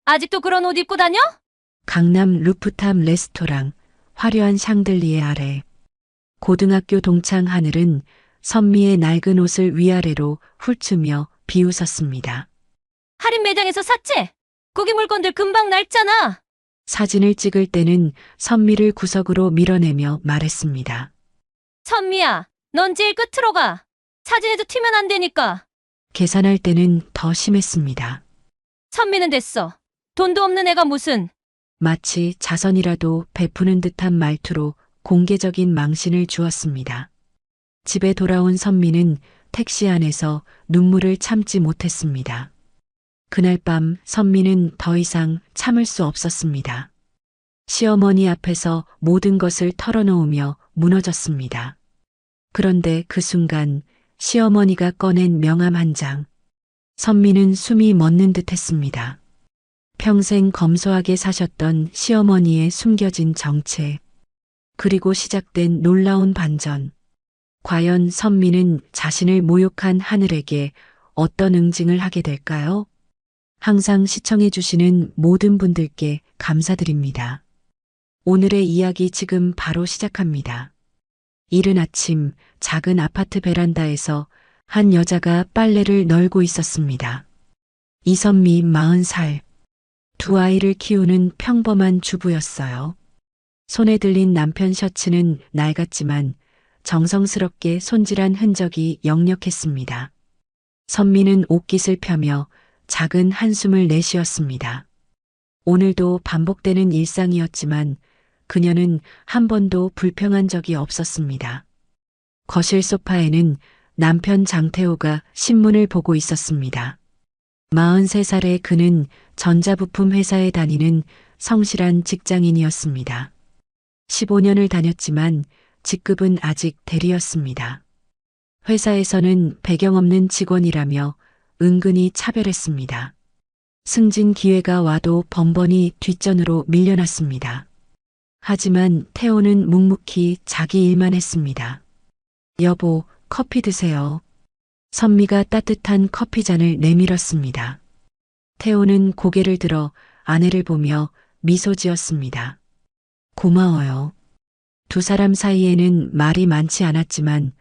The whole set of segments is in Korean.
아직도 그런 옷 입고 다녀? 강남 루프탑 레스토랑, 화려한 샹들리에 아래. 고등학교 동창 하늘은 선미의 낡은 옷을 위아래로 훑으며 비웃었습니다. 할인 매장에서 샀지? 거기 물건들 금방 낡잖아. 사진을 찍을 때는 선미를 구석으로 밀어내며 말했습니다. 선미야, 넌 제일 끝으로 가. 사진에도 튀면 안 되니까. 계산할 때는 더 심했습니다. 선미는 됐어. 돈도 없는 애가 무슨. 마치 자선이라도 베푸는 듯한 말투로 공개적인 망신을 주었습니다. 집에 돌아온 선미는 택시 안에서 눈물을 참지 못했습니다. 그날 밤 선미는 더 이상 참을 수 없었습니다. 시어머니 앞에서 모든 것을 털어놓으며 무너졌습니다. 그런데 그 순간 시어머니가 꺼낸 명함 한 장. 선미는 숨이 멎는 듯 했습니다. 평생 검소하게 사셨던 시어머니의 숨겨진 정체, 그리고 시작된 놀라운 반전. 과연 선미는 자신을 모욕한 하늘에게 어떤 응징을 하게 될까요? 항상 시청해주시는 모든 분들께 감사드립니다. 오늘의 이야기 지금 바로 시작합니다. 이른 아침 작은 아파트 베란다에서 한 여자가 빨래를 널고 있었습니다. 이선미 40살. 두 아이를 키우는 평범한 주부였어요. 손에 들린 남편 셔츠는 낡았지만 정성스럽게 손질한 흔적이 역력했습니다. 선미는 옷깃을 펴며 작은 한숨을 내쉬었습니다. 오늘도 반복되는 일상이었지만 그녀는 한 번도 불평한 적이 없었습니다. 거실 소파에는 남편 장태호가 신문을 보고 있었습니다. 43살의 그는 전자부품 회사에 다니는 성실한 직장인이었습니다. 15년을 다녔지만 직급은 아직 대리였습니다. 회사에서는 배경 없는 직원이라며 은근히 차별했습니다. 승진 기회가 와도 번번이 뒷전으로 밀려났습니다. 하지만 태호는 묵묵히 자기 일만 했습니다. 여보, 커피 드세요. 선미가 따뜻한 커피잔을 내밀었습니다. 태호는 고개를 들어 아내를 보며 미소 지었습니다. 고마워요. 두 사람 사이에는 말이 많지 않았지만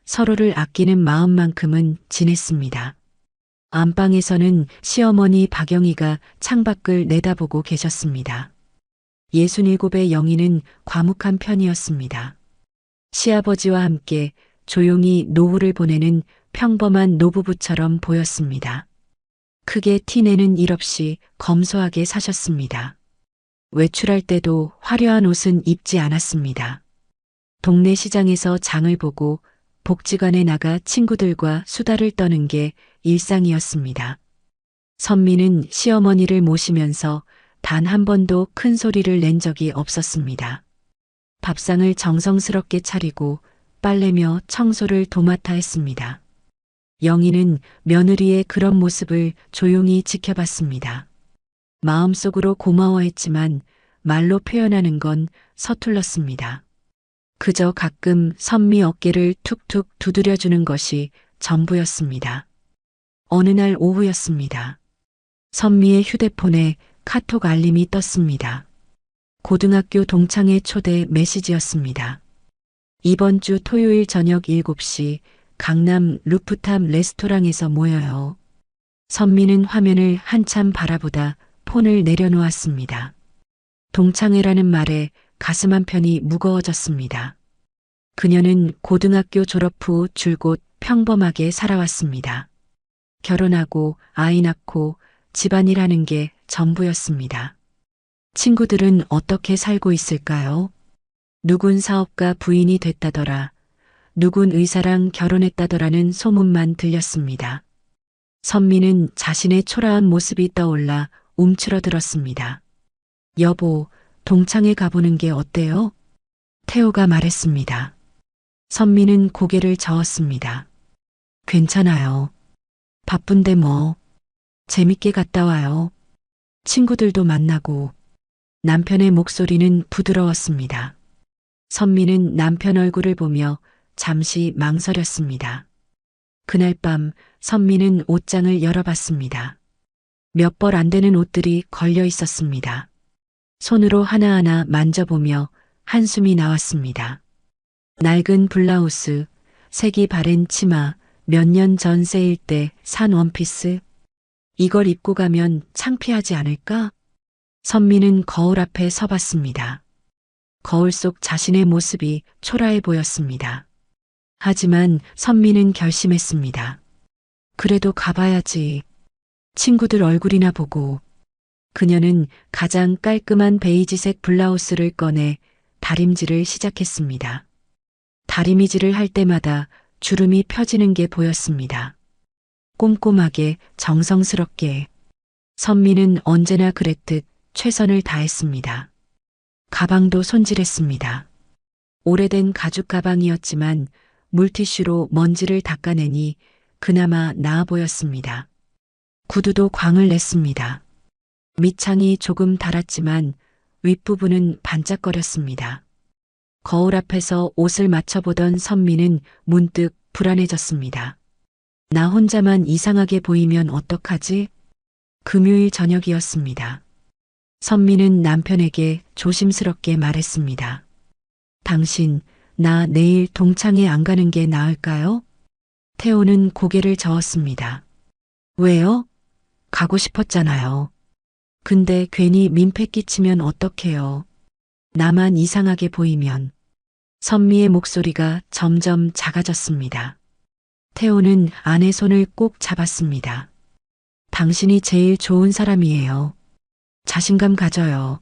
서로를 아끼는 마음만큼은 진했습니다. 안방에서는 시어머니 박영희가 창밖을 내다보고 계셨습니다. 67의 영희는 과묵한 편이었습니다. 시아버지와 함께 조용히 노후를 보내는 평범한 노부부처럼 보였습니다. 크게 티내는 일 없이 검소하게 사셨습니다. 외출할 때도 화려한 옷은 입지 않았습니다. 동네 시장에서 장을 보고 복지관에 나가 친구들과 수다를 떠는 게 일상이었습니다. 선미는 시어머니를 모시면서 단 한 번도 큰 소리를 낸 적이 없었습니다. 밥상을 정성스럽게 차리고 빨래며 청소를 도맡아 했습니다. 영희는 며느리의 그런 모습을 조용히 지켜봤습니다. 마음속으로 고마워했지만 말로 표현하는 건 서툴렀습니다. 그저 가끔 선미 어깨를 툭툭 두드려주는 것이 전부였습니다. 어느 날 오후였습니다. 선미의 휴대폰에 카톡 알림이 떴습니다. 고등학교 동창회 초대 메시지였습니다. 이번 주 토요일 저녁 7시 강남 루프탑 레스토랑에서 모여요. 선미는 화면을 한참 바라보다 폰을 내려놓았습니다. 동창회라는 말에 가슴 한편이 무거워졌습니다. 그녀는 고등학교 졸업 후 줄곧 평범하게 살아왔습니다. 결혼하고 아이 낳고 집안일 하는 게 전부였습니다. 친구들은 어떻게 살고 있을까요? 누군 사업가 부인이 됐다더라. 누군 의사랑 결혼했다더라는 소문만 들렸습니다. 선미는 자신의 초라한 모습이 떠올라 움츠러들었습니다. 여보, 동창회 가보는 게 어때요? 태호가 말했습니다. 선미는 고개를 저었습니다. 괜찮아요. 바쁜데 뭐. 재밌게 갔다 와요. 친구들도 만나고. 남편의 목소리는 부드러웠습니다. 선미는 남편 얼굴을 보며 잠시 망설였습니다. 그날 밤 선미는 옷장을 열어봤습니다. 몇 벌 안 되는 옷들이 걸려 있었습니다. 손으로 하나하나 만져보며 한숨이 나왔습니다. 낡은 블라우스, 색이 바랜 치마, 몇 년 전 세일 때 산 원피스. 이걸 입고 가면 창피하지 않을까? 선미는 거울 앞에 서봤습니다. 거울 속 자신의 모습이 초라해 보였습니다. 하지만 선미는 결심했습니다. 그래도 가봐야지. 친구들 얼굴이나 보고. 그녀는 가장 깔끔한 베이지색 블라우스를 꺼내 다림질을 시작했습니다. 다리미질을 할 때마다 주름이 펴지는 게 보였습니다. 꼼꼼하게 정성스럽게. 선미는 언제나 그랬듯 최선을 다했습니다. 가방도 손질했습니다. 오래된 가죽 가방이었지만 물티슈로 먼지를 닦아내니 그나마 나아 보였습니다. 구두도 광을 냈습니다. 밑창이 조금 닳았지만 윗부분은 반짝거렸습니다. 거울 앞에서 옷을 맞춰보던 선미는 문득 불안해졌습니다. 나 혼자만 이상하게 보이면 어떡하지? 금요일 저녁이었습니다. 선미는 남편에게 조심스럽게 말했습니다. 당신, 나 내일 동창회 안 가는 게 나을까요? 태호는 고개를 저었습니다. 왜요? 가고 싶었잖아요. 근데 괜히 민폐 끼치면 어떡해요. 나만 이상하게 보이면. 선미의 목소리가 점점 작아졌습니다. 태호는 아내 손을 꼭 잡았습니다. 당신이 제일 좋은 사람이에요. 자신감 가져요.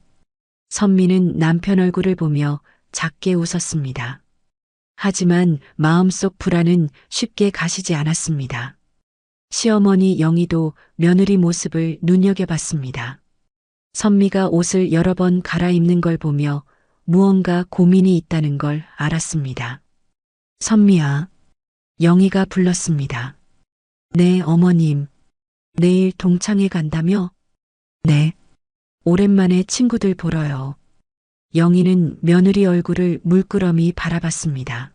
선미는 남편 얼굴을 보며 작게 웃었습니다. 하지만 마음속 불안은 쉽게 가시지 않았습니다. 시어머니 영희도 며느리 모습을 눈여겨봤습니다. 선미가 옷을 여러 번 갈아입는 걸 보며 무언가 고민이 있다는 걸 알았습니다. 선미야, 영희가 불렀습니다. 네, 어머님. 내일 동창회 간다며? 네. 오랜만에 친구들 보러요. 영희는 며느리 얼굴을 물끄러미 바라봤습니다.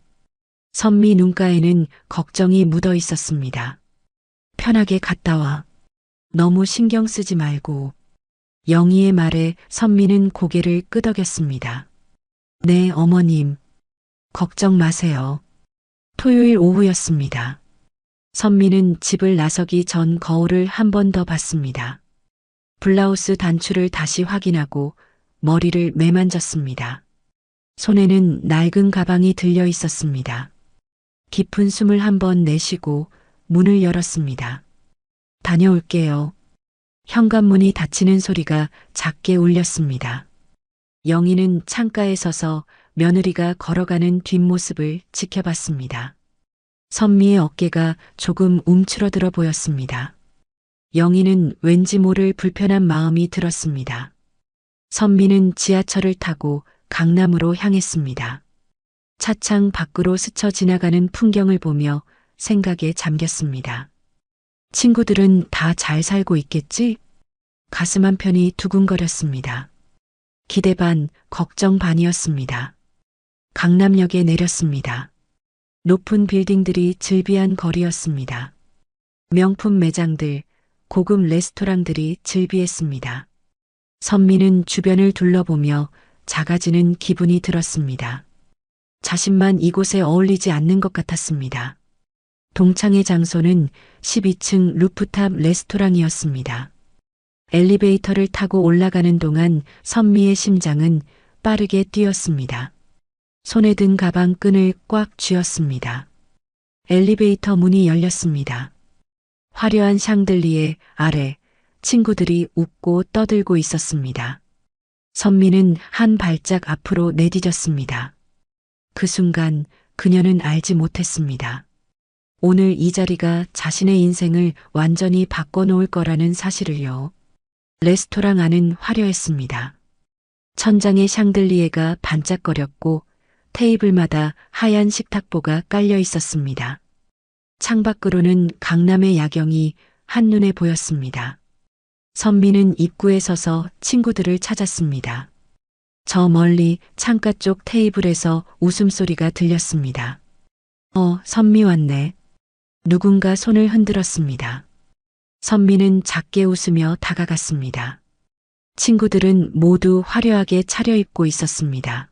선미 눈가에는 걱정이 묻어 있었습니다. 편하게 갔다 와. 너무 신경 쓰지 말고. 영희의 말에 선미는 고개를 끄덕였습니다. 네, 어머님. 걱정 마세요. 토요일 오후였습니다. 선미는 집을 나서기 전 거울을 한 번 더 봤습니다. 블라우스 단추를 다시 확인하고 머리를 매만졌습니다. 손에는 낡은 가방이 들려 있었습니다. 깊은 숨을 한 번 내쉬고 문을 열었습니다. 다녀올게요. 현관문이 닫히는 소리가 작게 울렸습니다. 영희는 창가에 서서 며느리가 걸어가는 뒷모습을 지켜봤습니다. 선미의 어깨가 조금 움츠러들어 보였습니다. 영희는 왠지 모를 불편한 마음이 들었습니다. 선미는 지하철을 타고 강남으로 향했습니다. 차창 밖으로 스쳐 지나가는 풍경을 보며 생각에 잠겼습니다. 친구들은 다 잘 살고 있겠지? 가슴 한편이 두근거렸습니다. 기대 반, 걱정 반이었습니다. 강남역에 내렸습니다. 높은 빌딩들이 즐비한 거리였습니다. 명품 매장들, 고급 레스토랑들이 즐비했습니다. 선미는 주변을 둘러보며 작아지는 기분이 들었습니다. 자신만 이곳에 어울리지 않는 것 같았습니다. 동창회 장소는 12층 루프탑 레스토랑이었습니다. 엘리베이터를 타고 올라가는 동안 선미의 심장은 빠르게 뛰었습니다. 손에 든 가방 끈을 꽉 쥐었습니다. 엘리베이터 문이 열렸습니다. 화려한 샹들리에 아래 친구들이 웃고 떠들고 있었습니다. 선미는 한 발짝 앞으로 내디뎠습니다. 그 순간 그녀는 알지 못했습니다. 오늘 이 자리가 자신의 인생을 완전히 바꿔놓을 거라는 사실을요. 레스토랑 안은 화려했습니다. 천장에 샹들리에가 반짝거렸고 테이블마다 하얀 식탁보가 깔려 있었습니다. 창밖으로는 강남의 야경이 한눈에 보였습니다. 선미는 입구에 서서 친구들을 찾았습니다. 저 멀리 창가 쪽 테이블에서 웃음소리가 들렸습니다. 선미 왔네. 누군가 손을 흔들었습니다. 선미는 작게 웃으며 다가갔습니다. 친구들은 모두 화려하게 차려입고 있었습니다.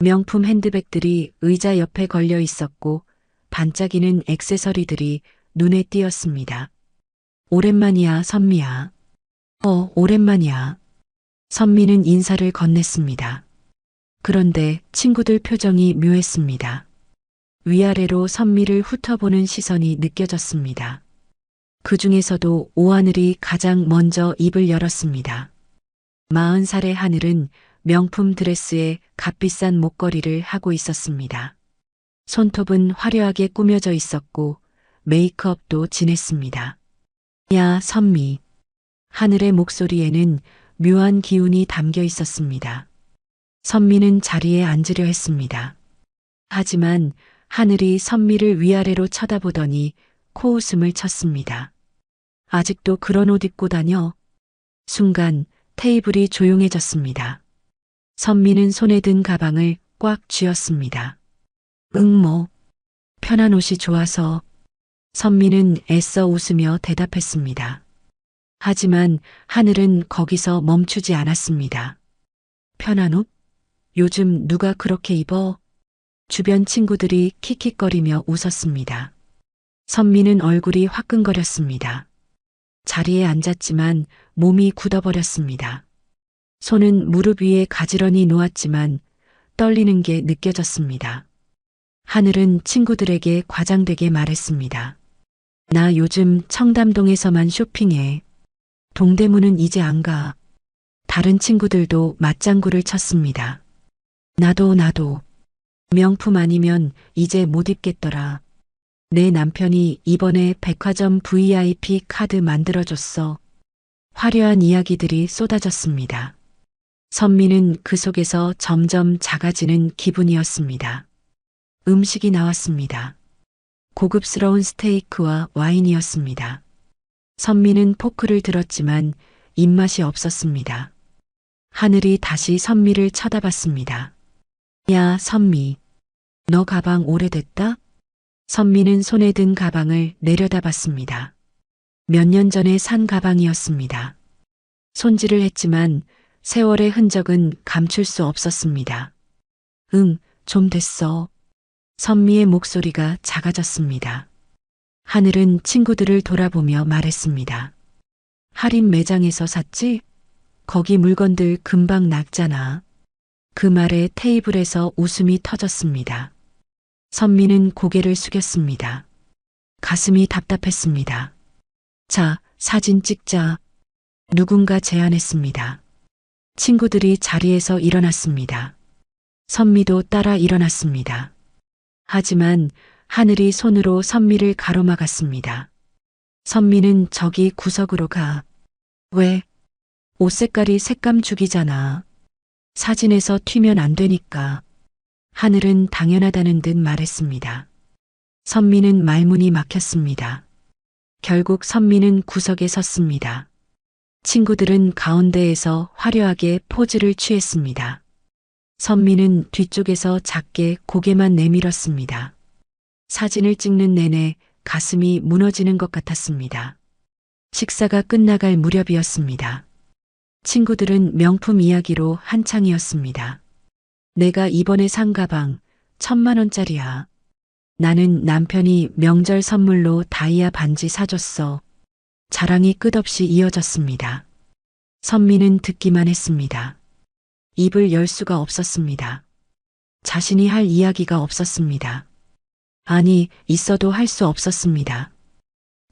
명품 핸드백들이 의자 옆에 걸려 있었고 반짝이는 액세서리들이 눈에 띄었습니다. 오랜만이야, 선미야. 오랜만이야. 선미는 인사를 건넸습니다. 그런데 친구들 표정이 묘했습니다. 위아래로 선미를 훑어보는 시선이 느껴졌습니다. 그 중에서도 오하늘이 가장 먼저 입을 열었습니다. 40살의 하늘은 명품 드레스에 값비싼 목걸이를 하고 있었습니다. 손톱은 화려하게 꾸며져 있었고 메이크업도 진했습니다. 야, 선미. 하늘의 목소리에는 묘한 기운이 담겨 있었습니다. 선미는 자리에 앉으려 했습니다. 하지만 하늘이 선미를 위아래로 쳐다보더니 코웃음을 쳤습니다. 아직도 그런 옷 입고 다녀? 순간 테이블이 조용해졌습니다. 선미는 손에 든 가방을 꽉 쥐었습니다. 뭐. 편한 옷이 좋아서. 선미는 애써 웃으며 대답했습니다. 하지만 하늘은 거기서 멈추지 않았습니다. 편한 옷? 요즘 누가 그렇게 입어? 주변 친구들이 킥킥거리며 웃었습니다. 선미는 얼굴이 화끈거렸습니다. 자리에 앉았지만 몸이 굳어버렸습니다. 손은 무릎 위에 가지런히 놓았지만 떨리는 게 느껴졌습니다. 하늘은 친구들에게 과장되게 말했습니다. 나 요즘 청담동에서만 쇼핑해. 동대문은 이제 안 가. 다른 친구들도 맞장구를 쳤습니다. 나도. 명품 아니면 이제 못 입겠더라. 내 남편이 이번에 백화점 VIP 카드 만들어줬어. 화려한 이야기들이 쏟아졌습니다. 선미는 그 속에서 점점 작아지는 기분이었습니다. 음식이 나왔습니다. 고급스러운 스테이크와 와인이었습니다. 선미는 포크를 들었지만 입맛이 없었습니다. 하늘이 다시 선미를 쳐다봤습니다. 야, 선미. 너 가방 오래됐다? 선미는 손에 든 가방을 내려다봤습니다. 몇 년 전에 산 가방이었습니다. 손질을 했지만 세월의 흔적은 감출 수 없었습니다. 좀 됐어. 선미의 목소리가 작아졌습니다. 하늘은 친구들을 돌아보며 말했습니다. 할인 매장에서 샀지? 거기 물건들 금방 낡잖아. 그 말에 테이블에서 웃음이 터졌습니다. 선미는 고개를 숙였습니다. 가슴이 답답했습니다. 자, 사진 찍자. 누군가 제안했습니다. 친구들이 자리에서 일어났습니다. 선미도 따라 일어났습니다. 하지만 하늘이 손으로 선미를 가로막았습니다. 선미는 저기 구석으로 가. 왜? 옷 색깔이 색감 죽이잖아. 사진에서 튀면 안 되니까. 하늘은 당연하다는 듯 말했습니다. 선미는 말문이 막혔습니다. 결국 선미는 구석에 섰습니다. 친구들은 가운데에서 화려하게 포즈를 취했습니다. 선미는 뒤쪽에서 작게 고개만 내밀었습니다. 사진을 찍는 내내 가슴이 무너지는 것 같았습니다. 식사가 끝나갈 무렵이었습니다. 친구들은 명품 이야기로 한창이었습니다. 내가 이번에 산 가방 1,000만 원짜리야. 나는 남편이 명절 선물로 다이아 반지 사줬어. 자랑이 끝없이 이어졌습니다. 선미는 듣기만 했습니다. 입을 열 수가 없었습니다. 자신이 할 이야기가 없었습니다. 아니, 있어도 할 수 없었습니다.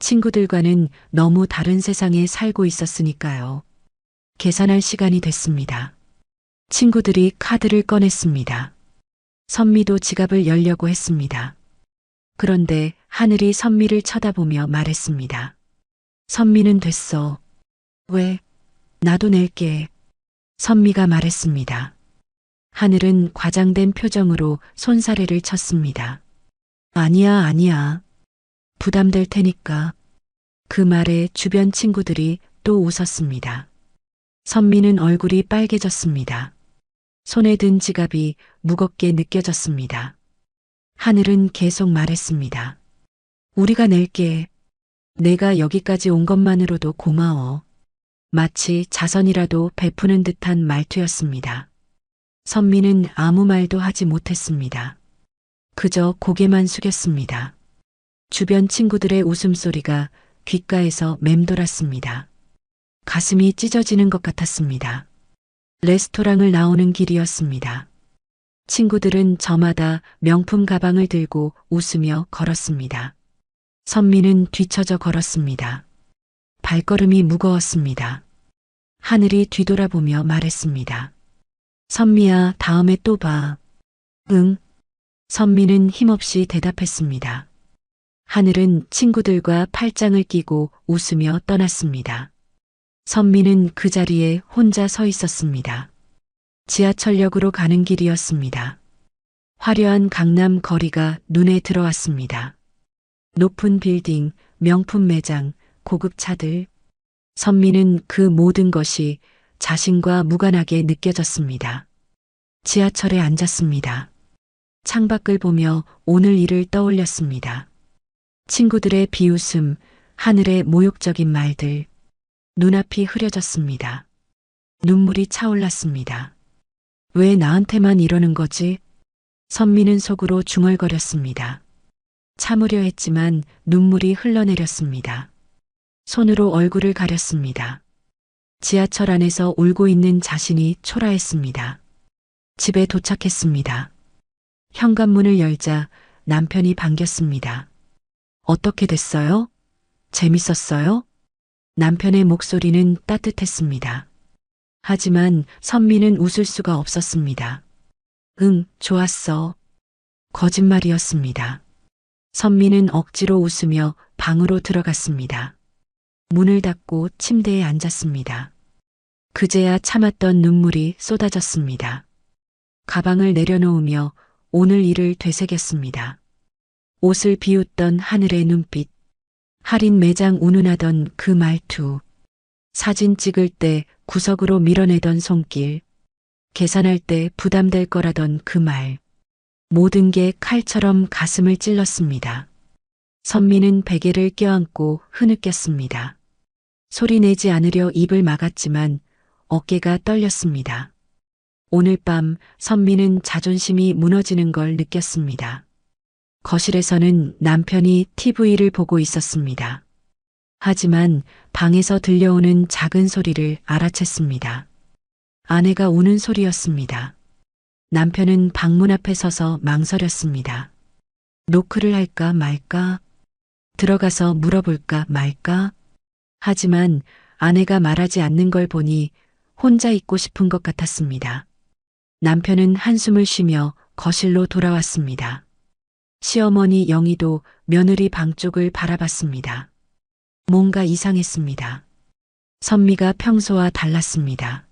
친구들과는 너무 다른 세상에 살고 있었으니까요. 계산할 시간이 됐습니다. 친구들이 카드를 꺼냈습니다. 선미도 지갑을 열려고 했습니다. 그런데 하늘이 선미를 쳐다보며 말했습니다. 선미는 됐어. 왜? 나도 낼게. 선미가 말했습니다. 하늘은 과장된 표정으로 손사래를 쳤습니다. 아니야. 부담될 테니까. 그 말에 주변 친구들이 또 웃었습니다. 선미는 얼굴이 빨개졌습니다. 손에 든 지갑이 무겁게 느껴졌습니다. 하늘은 계속 말했습니다. 우리가 낼게. 내가 여기까지 온 것만으로도 고마워. 마치 자선이라도 베푸는 듯한 말투였습니다. 선미는 아무 말도 하지 못했습니다. 그저 고개만 숙였습니다. 주변 친구들의 웃음소리가 귓가에서 맴돌았습니다. 가슴이 찢어지는 것 같았습니다. 레스토랑을 나오는 길이었습니다. 친구들은 저마다 명품 가방을 들고 웃으며 걸었습니다. 선미는 뒤처져 걸었습니다. 발걸음이 무거웠습니다. 하늘이 뒤돌아보며 말했습니다. 선미야, 다음에 또 봐. 응. 선미는 힘없이 대답했습니다. 하늘은 친구들과 팔짱을 끼고 웃으며 떠났습니다. 선미는 그 자리에 혼자 서 있었습니다. 지하철역으로 가는 길이었습니다. 화려한 강남 거리가 눈에 들어왔습니다. 높은 빌딩, 명품 매장, 고급 차들. 선미는 그 모든 것이 자신과 무관하게 느껴졌습니다. 지하철에 앉았습니다. 창밖을 보며 오늘 일을 떠올렸습니다. 친구들의 비웃음, 하늘의 모욕적인 말들. 눈앞이 흐려졌습니다. 눈물이 차올랐습니다. 왜 나한테만 이러는 거지? 선미는 속으로 중얼거렸습니다. 참으려 했지만 눈물이 흘러내렸습니다. 손으로 얼굴을 가렸습니다. 지하철 안에서 울고 있는 자신이 초라했습니다. 집에 도착했습니다. 현관문을 열자 남편이 반겼습니다. 어떻게 됐어요? 재밌었어요? 남편의 목소리는 따뜻했습니다. 하지만 선미는 웃을 수가 없었습니다. 응, 좋았어. 거짓말이었습니다. 선미는 억지로 웃으며 방으로 들어갔습니다. 문을 닫고 침대에 앉았습니다. 그제야 참았던 눈물이 쏟아졌습니다. 가방을 내려놓으며 오늘 일을 되새겼습니다. 옷을 비웃던 하늘의 눈빛, 할인 매장 운운하던 그 말투, 사진 찍을 때 구석으로 밀어내던 손길, 계산할 때 부담될 거라던 그 말, 모든 게 칼처럼 가슴을 찔렀습니다. 선미는 베개를 껴안고 흐느꼈습니다. 소리 내지 않으려 입을 막았지만 어깨가 떨렸습니다. 오늘 밤 선미는 자존심이 무너지는 걸 느꼈습니다. 거실에서는 남편이 TV를 보고 있었습니다. 하지만 방에서 들려오는 작은 소리를 알아챘습니다. 아내가 우는 소리였습니다. 남편은 방문 앞에 서서 망설였습니다. 노크를 할까 말까? 들어가서 물어볼까 말까? 하지만 아내가 말하지 않는 걸 보니 혼자 있고 싶은 것 같았습니다. 남편은 한숨을 쉬며 거실로 돌아왔습니다. 시어머니 영희도 며느리 방 쪽을 바라봤습니다. 뭔가 이상했습니다. 선미가 평소와 달랐습니다.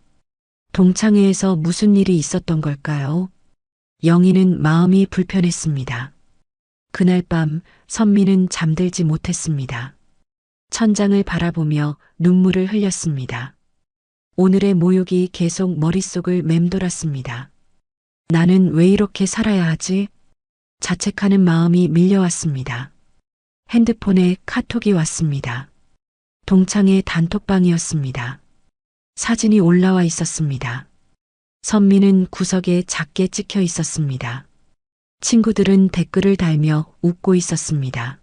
동창회에서 무슨 일이 있었던 걸까요? 영희는 마음이 불편했습니다. 그날 밤 선미는 잠들지 못했습니다. 천장을 바라보며 눈물을 흘렸습니다. 오늘의 모욕이 계속 머릿속을 맴돌았습니다. 나는 왜 이렇게 살아야 하지? 자책하는 마음이 밀려왔습니다. 핸드폰에 카톡이 왔습니다. 동창회 단톡방이었습니다. 사진이 올라와 있었습니다. 선미는 구석에 작게 찍혀 있었습니다. 친구들은 댓글을 달며 웃고 있었습니다.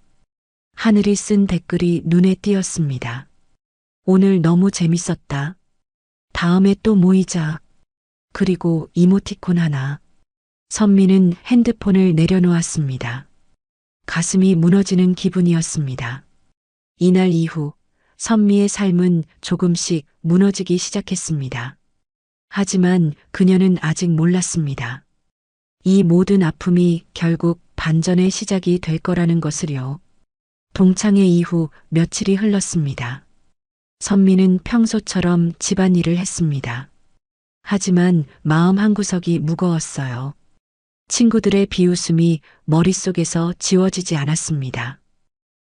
하늘이 쓴 댓글이 눈에 띄었습니다. 오늘 너무 재밌었다. 다음에 또 모이자. 그리고 이모티콘 하나. 선미는 핸드폰을 내려놓았습니다. 가슴이 무너지는 기분이었습니다. 이날 이후 선미의 삶은 조금씩 무너지기 시작했습니다. 하지만 그녀는 아직 몰랐습니다. 이 모든 아픔이 결국 반전의 시작이 될 거라는 것을요. 동창회 이후 며칠이 흘렀습니다. 선미는 평소처럼 집안일을 했습니다. 하지만 마음 한구석이 무거웠어요. 친구들의 비웃음이 머릿속에서 지워지지 않았습니다.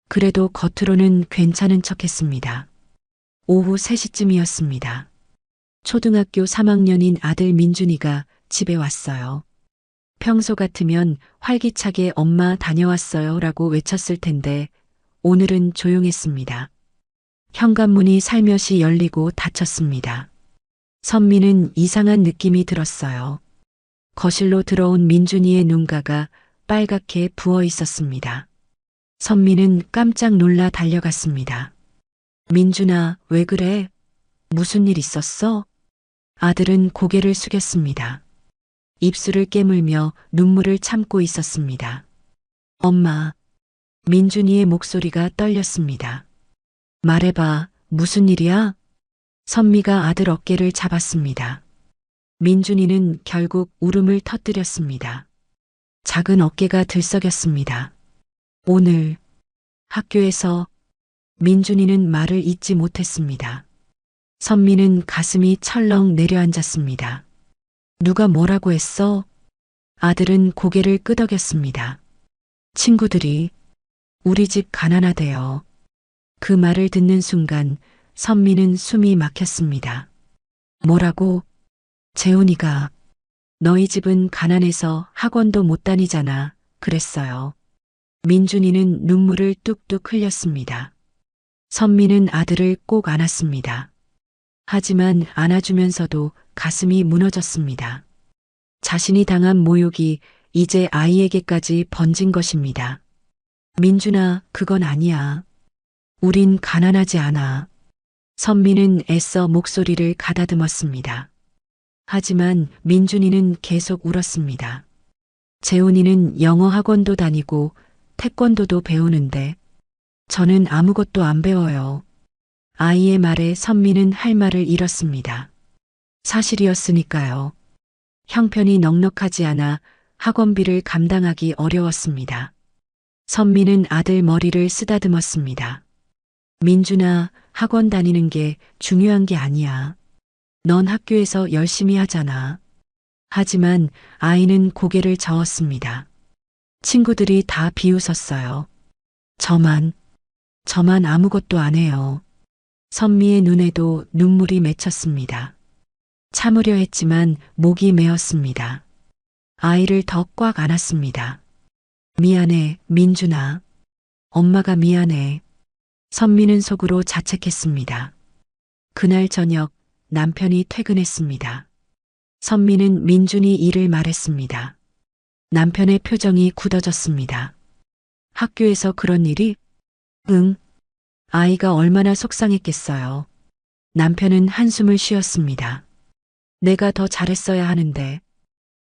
그래도 겉으로는 괜찮은 척했습니다. 오후 3시쯤이었습니다. 초등학교 3학년인 아들 민준이가 집에 왔어요. 평소 같으면 활기차게 엄마 다녀왔어요 라고 외쳤을 텐데 오늘은 조용했습니다. 현관문이 살며시 열리고 닫혔습니다. 선미는 이상한 느낌이 들었어요. 거실로 들어온 민준이의 눈가가 빨갛게 부어 있었습니다. 선미는 깜짝 놀라 달려갔습니다. 민준아, 왜 그래? 무슨 일 있었어? 아들은 고개를 숙였습니다. 입술을 깨물며 눈물을 참고 있었습니다. 엄마. 민준이의 목소리가 떨렸습니다. 말해봐, 무슨 일이야? 선미가 아들 어깨를 잡았습니다. 민준이는 결국 울음을 터뜨렸습니다. 작은 어깨가 들썩였습니다. 오늘 학교에서 민준이는 말을 잇지 못했습니다. 선미는 가슴이 철렁 내려앉았습니다. 누가 뭐라고 했어? 아들은 고개를 끄덕였습니다. 친구들이 우리 집 가난하대요. 그 말을 듣는 순간 선미는 숨이 막혔습니다. 뭐라고? 재훈이가 너희 집은 가난해서 학원도 못 다니잖아. 그랬어요. 민준이는 눈물을 뚝뚝 흘렸습니다. 선미는 아들을 꼭 안았습니다. 하지만 안아주면서도 가슴이 무너졌습니다. 자신이 당한 모욕이 이제 아이에게까지 번진 것입니다. 민준아, 그건 아니야. 우린 가난하지 않아. 선미는 애써 목소리를 가다듬었습니다. 하지만 민준이는 계속 울었습니다. 재훈이는 영어 학원도 다니고 태권도도 배우는데 저는 아무것도 안 배워요. 아이의 말에 선미는 할 말을 잃었습니다. 사실이었으니까요. 형편이 넉넉하지 않아 학원비를 감당하기 어려웠습니다. 선미는 아들 머리를 쓰다듬었습니다. 민준아, 학원 다니는 게 중요한 게 아니야. 넌 학교에서 열심히 하잖아. 하지만 아이는 고개를 저었습니다. 친구들이 다 비웃었어요. 저만 아무것도 안 해요. 선미의 눈에도 눈물이 맺혔습니다. 참으려 했지만 목이 메었습니다. 아이를 더 꽉 안았습니다. 미안해, 민준아. 엄마가 미안해. 선미는 속으로 자책했습니다. 그날 저녁 남편이 퇴근했습니다. 선미는 민준이 일을 말했습니다. 남편의 표정이 굳어졌습니다. 학교에서 그런 일이? 응. 아이가 얼마나 속상했겠어요. 남편은 한숨을 쉬었습니다. 내가 더 잘했어야 하는데.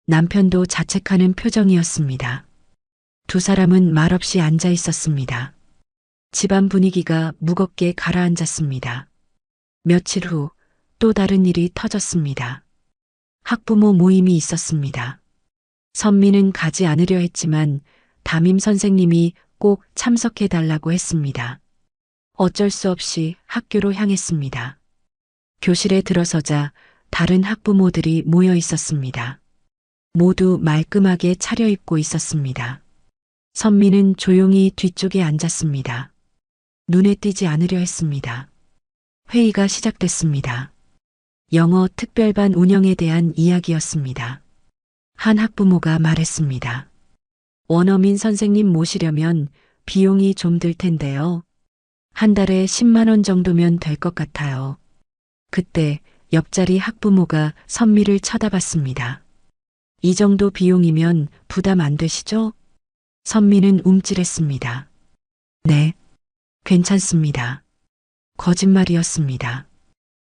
남편도 자책하는 표정이었습니다. 두 사람은 말없이 앉아 있었습니다. 집안 분위기가 무겁게 가라앉았습니다. 며칠 후 또 다른 일이 터졌습니다. 학부모 모임이 있었습니다. 선미는 가지 않으려 했지만 담임 선생님이 꼭 참석해 달라고 했습니다. 어쩔 수 없이 학교로 향했습니다. 교실에 들어서자 다른 학부모들이 모여 있었습니다. 모두 말끔하게 차려입고 있었습니다. 선미는 조용히 뒤쪽에 앉았습니다. 눈에 띄지 않으려 했습니다. 회의가 시작됐습니다. 영어 특별반 운영에 대한 이야기였습니다. 한 학부모가 말했습니다. 원어민 선생님 모시려면 비용이 좀 들 텐데요. 한 달에 10만 원 정도면 될 것 같아요. 그때 옆자리 학부모가 선미를 쳐다봤습니다. 이 정도 비용이면 부담 안 되시죠? 선미는 움찔했습니다. 네, 괜찮습니다. 거짓말이었습니다.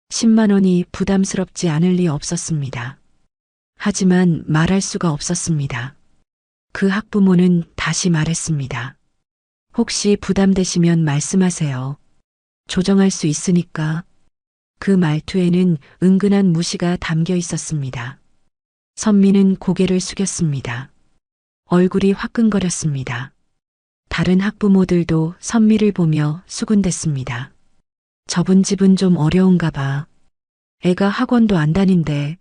10만 원이 부담스럽지 않을 리 없었습니다. 하지만 말할 수가 없었습니다. 그 학부모는 다시 말했습니다. 혹시 부담되시면 말씀하세요. 조정할 수 있으니까. 그 말투에는 은근한 무시가 담겨 있었습니다. 선미는 고개를 숙였습니다. 얼굴이 화끈거렸습니다. 다른 학부모들도 선미를 보며 수군댔습니다. 저분 집은 좀 어려운가 봐. 애가 학원도 안 다닌대.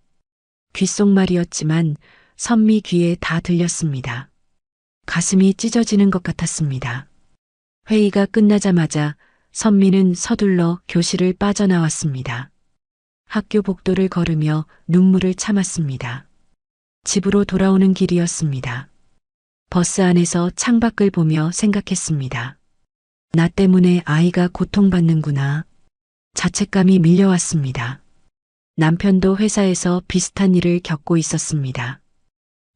귓속말이었지만 선미 귀에 다 들렸습니다. 가슴이 찢어지는 것 같았습니다. 회의가 끝나자마자 선미는 서둘러 교실을 빠져나왔습니다. 학교 복도를 걸으며 눈물을 참았습니다. 집으로 돌아오는 길이었습니다. 버스 안에서 창밖을 보며 생각했습니다. 나 때문에 아이가 고통받는구나. 자책감이 밀려왔습니다. 남편도 회사에서 비슷한 일을 겪고 있었습니다.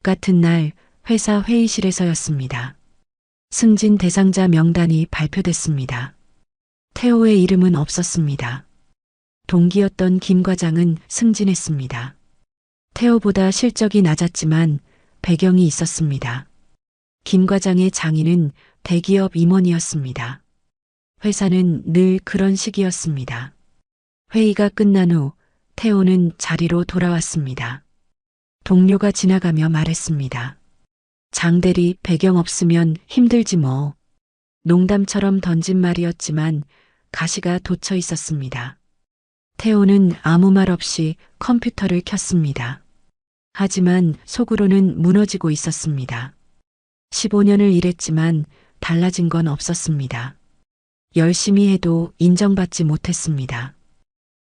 같은 날 회사 회의실에서였습니다. 승진 대상자 명단이 발표됐습니다. 태호의 이름은 없었습니다. 동기였던 김 과장은 승진했습니다. 태호보다 실적이 낮았지만 배경이 있었습니다. 김 과장의 장인은 대기업 임원이었습니다. 회사는 늘 그런 식이었습니다. 회의가 끝난 후 태호는 자리로 돌아왔습니다. 동료가 지나가며 말했습니다. 장대리 배경 없으면 힘들지 뭐. 농담처럼 던진 말이었지만 가시가 돋쳐 있었습니다. 태호는 아무 말 없이 컴퓨터를 켰습니다. 하지만 속으로는 무너지고 있었습니다. 15년을 일했지만 달라진 건 없었습니다. 열심히 해도 인정받지 못했습니다.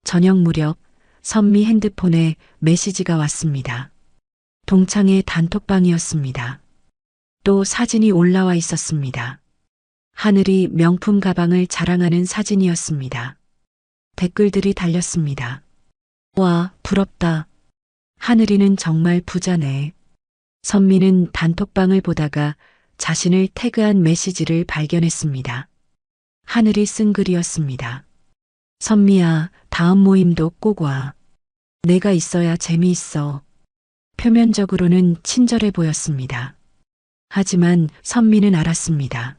저녁 무렵 선미 핸드폰에 메시지가 왔습니다. 동창의 단톡방이었습니다. 또 사진이 올라와 있었습니다. 하늘이 명품 가방을 자랑하는 사진이었습니다. 댓글들이 달렸습니다. 와, 부럽다. 하늘이는 정말 부자네. 선미는 단톡방을 보다가 자신을 태그한 메시지를 발견했습니다. 하늘이 쓴 글이었습니다. 선미야, 다음 모임도 꼭 와. 내가 있어야 재미있어. 표면적으로는 친절해 보였습니다. 하지만 선미는 알았습니다.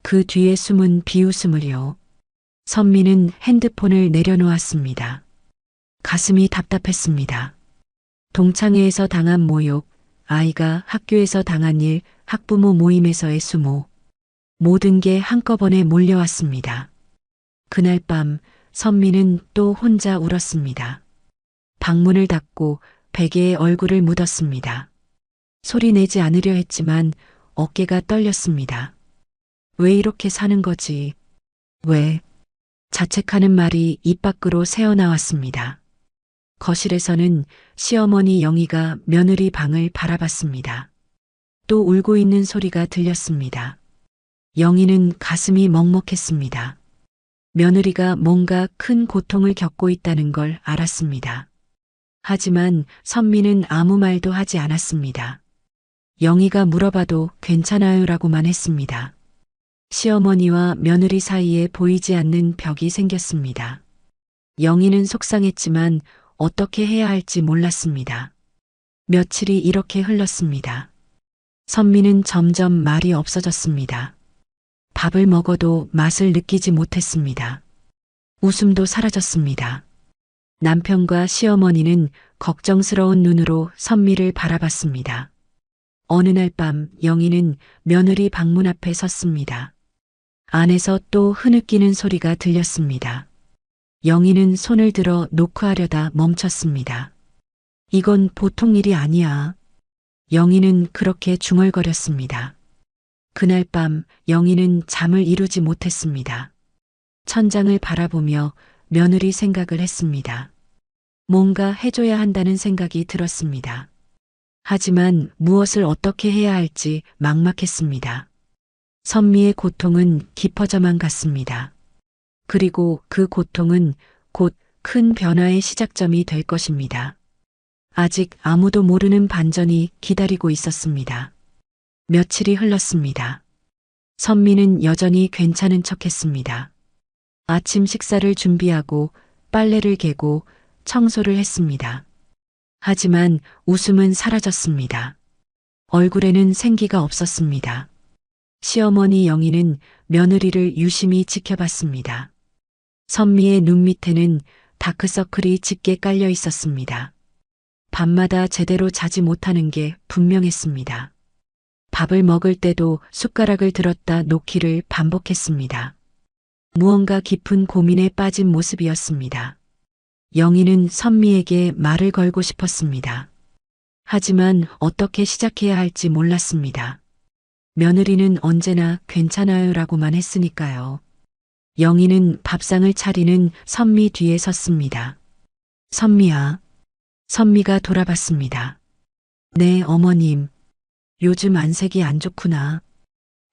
그 뒤에 숨은 비웃음을요. 선미는 핸드폰을 내려놓았습니다. 가슴이 답답했습니다. 동창회에서 당한 모욕, 아이가 학교에서 당한 일, 학부모 모임에서의 수모. 모든 게 한꺼번에 몰려왔습니다. 그날 밤 선미는 또 혼자 울었습니다. 방문을 닫고 베개에 얼굴을 묻었습니다. 소리 내지 않으려 했지만 어깨가 떨렸습니다. 왜 이렇게 사는 거지? 왜? 자책하는 말이 입 밖으로 새어나왔습니다. 거실에서는 시어머니 영희가 며느리 방을 바라봤습니다. 또 울고 있는 소리가 들렸습니다. 영희는 가슴이 먹먹했습니다. 며느리가 뭔가 큰 고통을 겪고 있다는 걸 알았습니다. 하지만 선미는 아무 말도 하지 않았습니다. 영희가 물어봐도 괜찮아요라고만 했습니다. 시어머니와 며느리 사이에 보이지 않는 벽이 생겼습니다. 영희는 속상했지만 어떻게 해야 할지 몰랐습니다. 며칠이 이렇게 흘렀습니다. 선미는 점점 말이 없어졌습니다. 밥을 먹어도 맛을 느끼지 못했습니다. 웃음도 사라졌습니다. 남편과 시어머니는 걱정스러운 눈으로 선미를 바라봤습니다. 어느 날 밤 영희는 며느리 방문 앞에 섰습니다. 안에서 또 흐느끼는 소리가 들렸습니다. 영희는 손을 들어 노크하려다 멈췄습니다. 이건 보통 일이 아니야. 영희는 그렇게 중얼거렸습니다. 그날 밤 영희는 잠을 이루지 못했습니다. 천장을 바라보며 며느리 생각을 했습니다. 뭔가 해줘야 한다는 생각이 들었습니다. 하지만 무엇을 어떻게 해야 할지 막막했습니다. 선미의 고통은 깊어져만 갔습니다. 그리고 그 고통은 곧 큰 변화의 시작점이 될 것입니다. 아직 아무도 모르는 반전이 기다리고 있었습니다. 며칠이 흘렀습니다. 선미는 여전히 괜찮은 척했습니다. 아침 식사를 준비하고 빨래를 개고 청소를 했습니다. 하지만 웃음은 사라졌습니다. 얼굴에는 생기가 없었습니다. 시어머니 영희는 며느리를 유심히 지켜봤습니다. 선미의 눈 밑에는 다크서클이 짙게 깔려 있었습니다. 밤마다 제대로 자지 못하는 게 분명했습니다. 밥을 먹을 때도 숟가락을 들었다 놓기를 반복했습니다. 무언가 깊은 고민에 빠진 모습이었습니다. 영희는 선미에게 말을 걸고 싶었습니다. 하지만 어떻게 시작해야 할지 몰랐습니다. 며느리는 언제나 괜찮아요라고만 했으니까요. 영희는 밥상을 차리는 선미 뒤에 섰습니다. 선미야. 선미가 돌아봤습니다. 네, 어머님. 요즘 안색이 안 좋구나.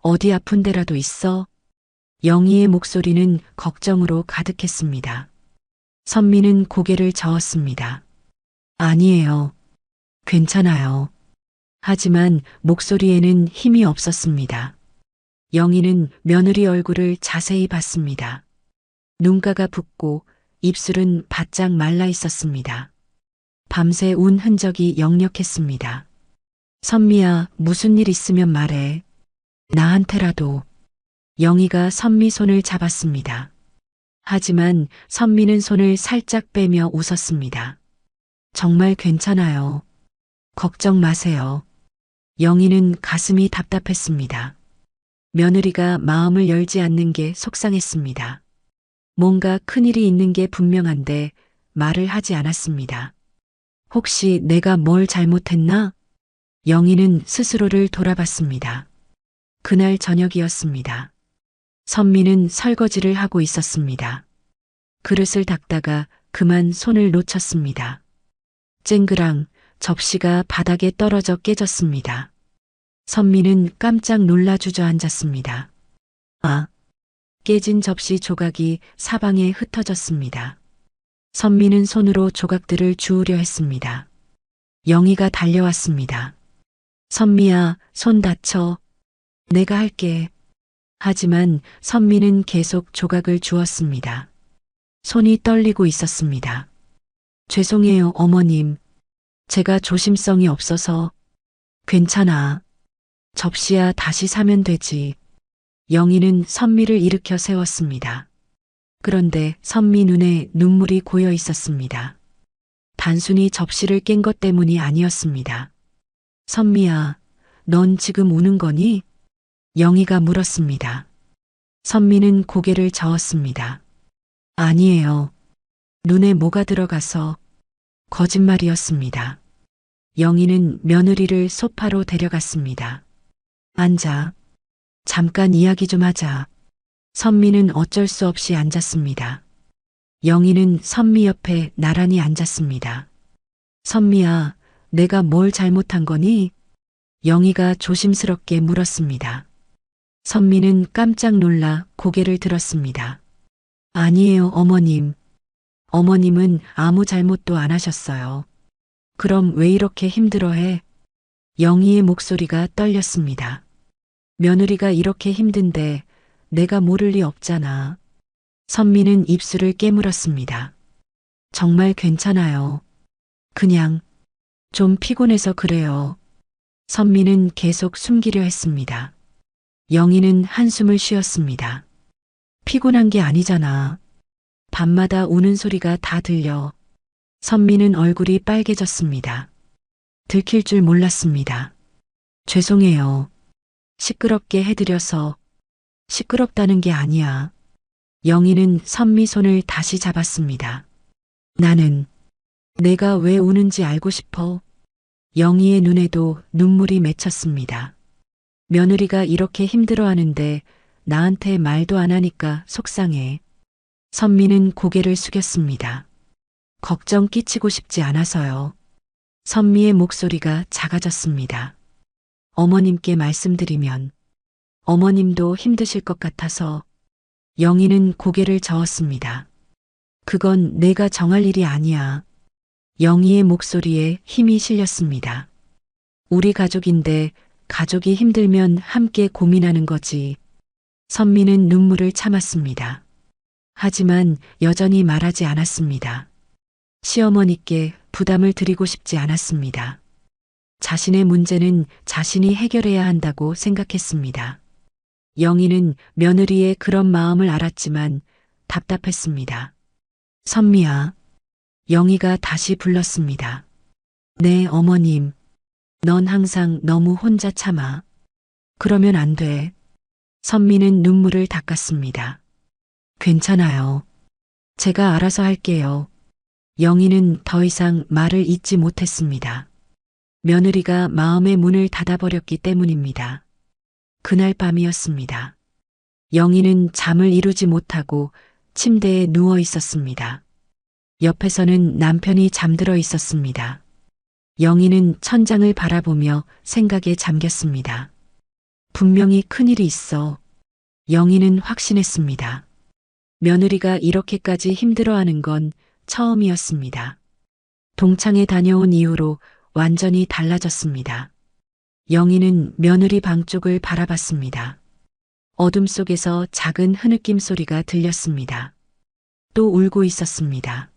어디 아픈 데라도 있어? 영희의 목소리는 걱정으로 가득했습니다. 선미는 고개를 저었습니다. 아니에요. 괜찮아요. 하지만 목소리에는 힘이 없었습니다. 영희는 며느리 얼굴을 자세히 봤습니다. 눈가가 붓고 입술은 바짝 말라 있었습니다. 밤새 운 흔적이 역력했습니다. 선미야, 무슨 일 있으면 말해. 나한테라도. 영희가 선미 손을 잡았습니다. 하지만 선미는 손을 살짝 빼며 웃었습니다. 정말 괜찮아요. 걱정 마세요. 영희는 가슴이 답답했습니다. 며느리가 마음을 열지 않는 게 속상했습니다. 뭔가 큰일이 있는 게 분명한데 말을 하지 않았습니다. 혹시 내가 뭘 잘못했나? 영희는 스스로를 돌아봤습니다. 그날 저녁이었습니다. 선미는 설거지를 하고 있었습니다. 그릇을 닦다가 그만 손을 놓쳤습니다. 쨍그랑 접시가 바닥에 떨어져 깨졌습니다. 선미는 깜짝 놀라 주저앉았습니다. 아! 깨진 접시 조각이 사방에 흩어졌습니다. 선미는 손으로 조각들을 주우려 했습니다. 영희가 달려왔습니다. 선미야, 손 다쳐. 내가 할게. 하지만 선미는 계속 조각을 주었습니다. 손이 떨리고 있었습니다. 죄송해요, 어머님. 제가 조심성이 없어서. 괜찮아. 접시야, 다시 사면 되지. 영희는 선미를 일으켜 세웠습니다. 그런데 선미 눈에 눈물이 고여 있었습니다. 단순히 접시를 깬 것 때문이 아니었습니다. 선미야, 넌 지금 우는 거니? 영희가 물었습니다. 선미는 고개를 저었습니다. 아니에요. 눈에 뭐가 들어가서. 거짓말이었습니다. 영희는 며느리를 소파로 데려갔습니다. 앉아. 잠깐 이야기 좀 하자. 선미는 어쩔 수 없이 앉았습니다. 영희는 선미 옆에 나란히 앉았습니다. 선미야, 내가 뭘 잘못한 거니? 영희가 조심스럽게 물었습니다. 선미는 깜짝 놀라 고개를 들었습니다. 아니에요, 어머님. 어머님은 아무 잘못도 안 하셨어요. 그럼 왜 이렇게 힘들어해? 영희의 목소리가 떨렸습니다. 며느리가 이렇게 힘든데 내가 모를 리 없잖아. 선미는 입술을 깨물었습니다. 정말 괜찮아요. 그냥 좀 피곤해서 그래요. 선미는 계속 숨기려 했습니다. 영희는 한숨을 쉬었습니다. 피곤한 게 아니잖아. 밤마다 우는 소리가 다 들려. 선미는 얼굴이 빨개졌습니다. 들킬 줄 몰랐습니다. 죄송해요. 시끄럽게 해드려서. 시끄럽다는 게 아니야. 영희는 선미 손을 다시 잡았습니다. 나는 내가 왜 우는지 알고 싶어. 영희의 눈에도 눈물이 맺혔습니다. 며느리가 이렇게 힘들어하는데 나한테 말도 안 하니까 속상해. 선미는 고개를 숙였습니다. 걱정 끼치고 싶지 않아서요. 선미의 목소리가 작아졌습니다. 어머님께 말씀드리면 어머님도 힘드실 것 같아서. 영희는 고개를 저었습니다. 그건 내가 정할 일이 아니야. 영희의 목소리에 힘이 실렸습니다. 우리 가족인데 가족이 힘들면 함께 고민하는 거지. 선미는 눈물을 참았습니다. 하지만 여전히 말하지 않았습니다. 시어머니께 부담을 드리고 싶지 않았습니다. 자신의 문제는 자신이 해결해야 한다고 생각했습니다. 영희는 며느리의 그런 마음을 알았지만 답답했습니다. 선미야. 영희가 다시 불렀습니다. 네, 어머님. 넌 항상 너무 혼자 참아. 그러면 안 돼. 선미는 눈물을 닦았습니다. 괜찮아요. 제가 알아서 할게요. 영희는 더 이상 말을 잇지 못했습니다. 며느리가 마음의 문을 닫아버렸기 때문입니다. 그날 밤이었습니다. 영희는 잠을 이루지 못하고 침대에 누워 있었습니다. 옆에서는 남편이 잠들어 있었습니다. 영희는 천장을 바라보며 생각에 잠겼습니다. 분명히 큰일이 있어. 영희는 확신했습니다. 며느리가 이렇게까지 힘들어하는 건 처음이었습니다. 동창회 다녀온 이후로 완전히 달라졌습니다. 영희는 며느리 방 쪽을 바라봤습니다. 어둠 속에서 작은 흐느낌 소리가 들렸습니다. 또 울고 있었습니다.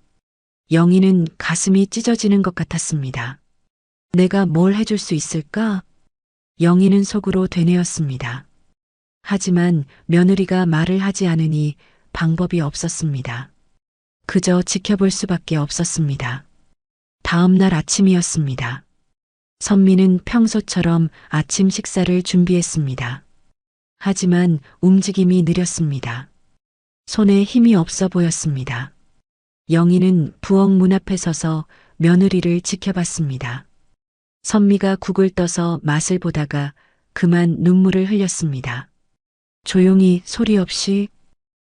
영희는 가슴이 찢어지는 것 같았습니다. 내가 뭘 해줄 수 있을까? 영희는 속으로 되뇌었습니다. 하지만 며느리가 말을 하지 않으니 방법이 없었습니다. 그저 지켜볼 수밖에 없었습니다. 다음 날 아침이었습니다. 선미는 평소처럼 아침 식사를 준비했습니다. 하지만 움직임이 느렸습니다. 손에 힘이 없어 보였습니다. 영희는 부엌 문 앞에 서서 며느리를 지켜봤습니다. 선미가 국을 떠서 맛을 보다가 그만 눈물을 흘렸습니다. 조용히 소리 없이,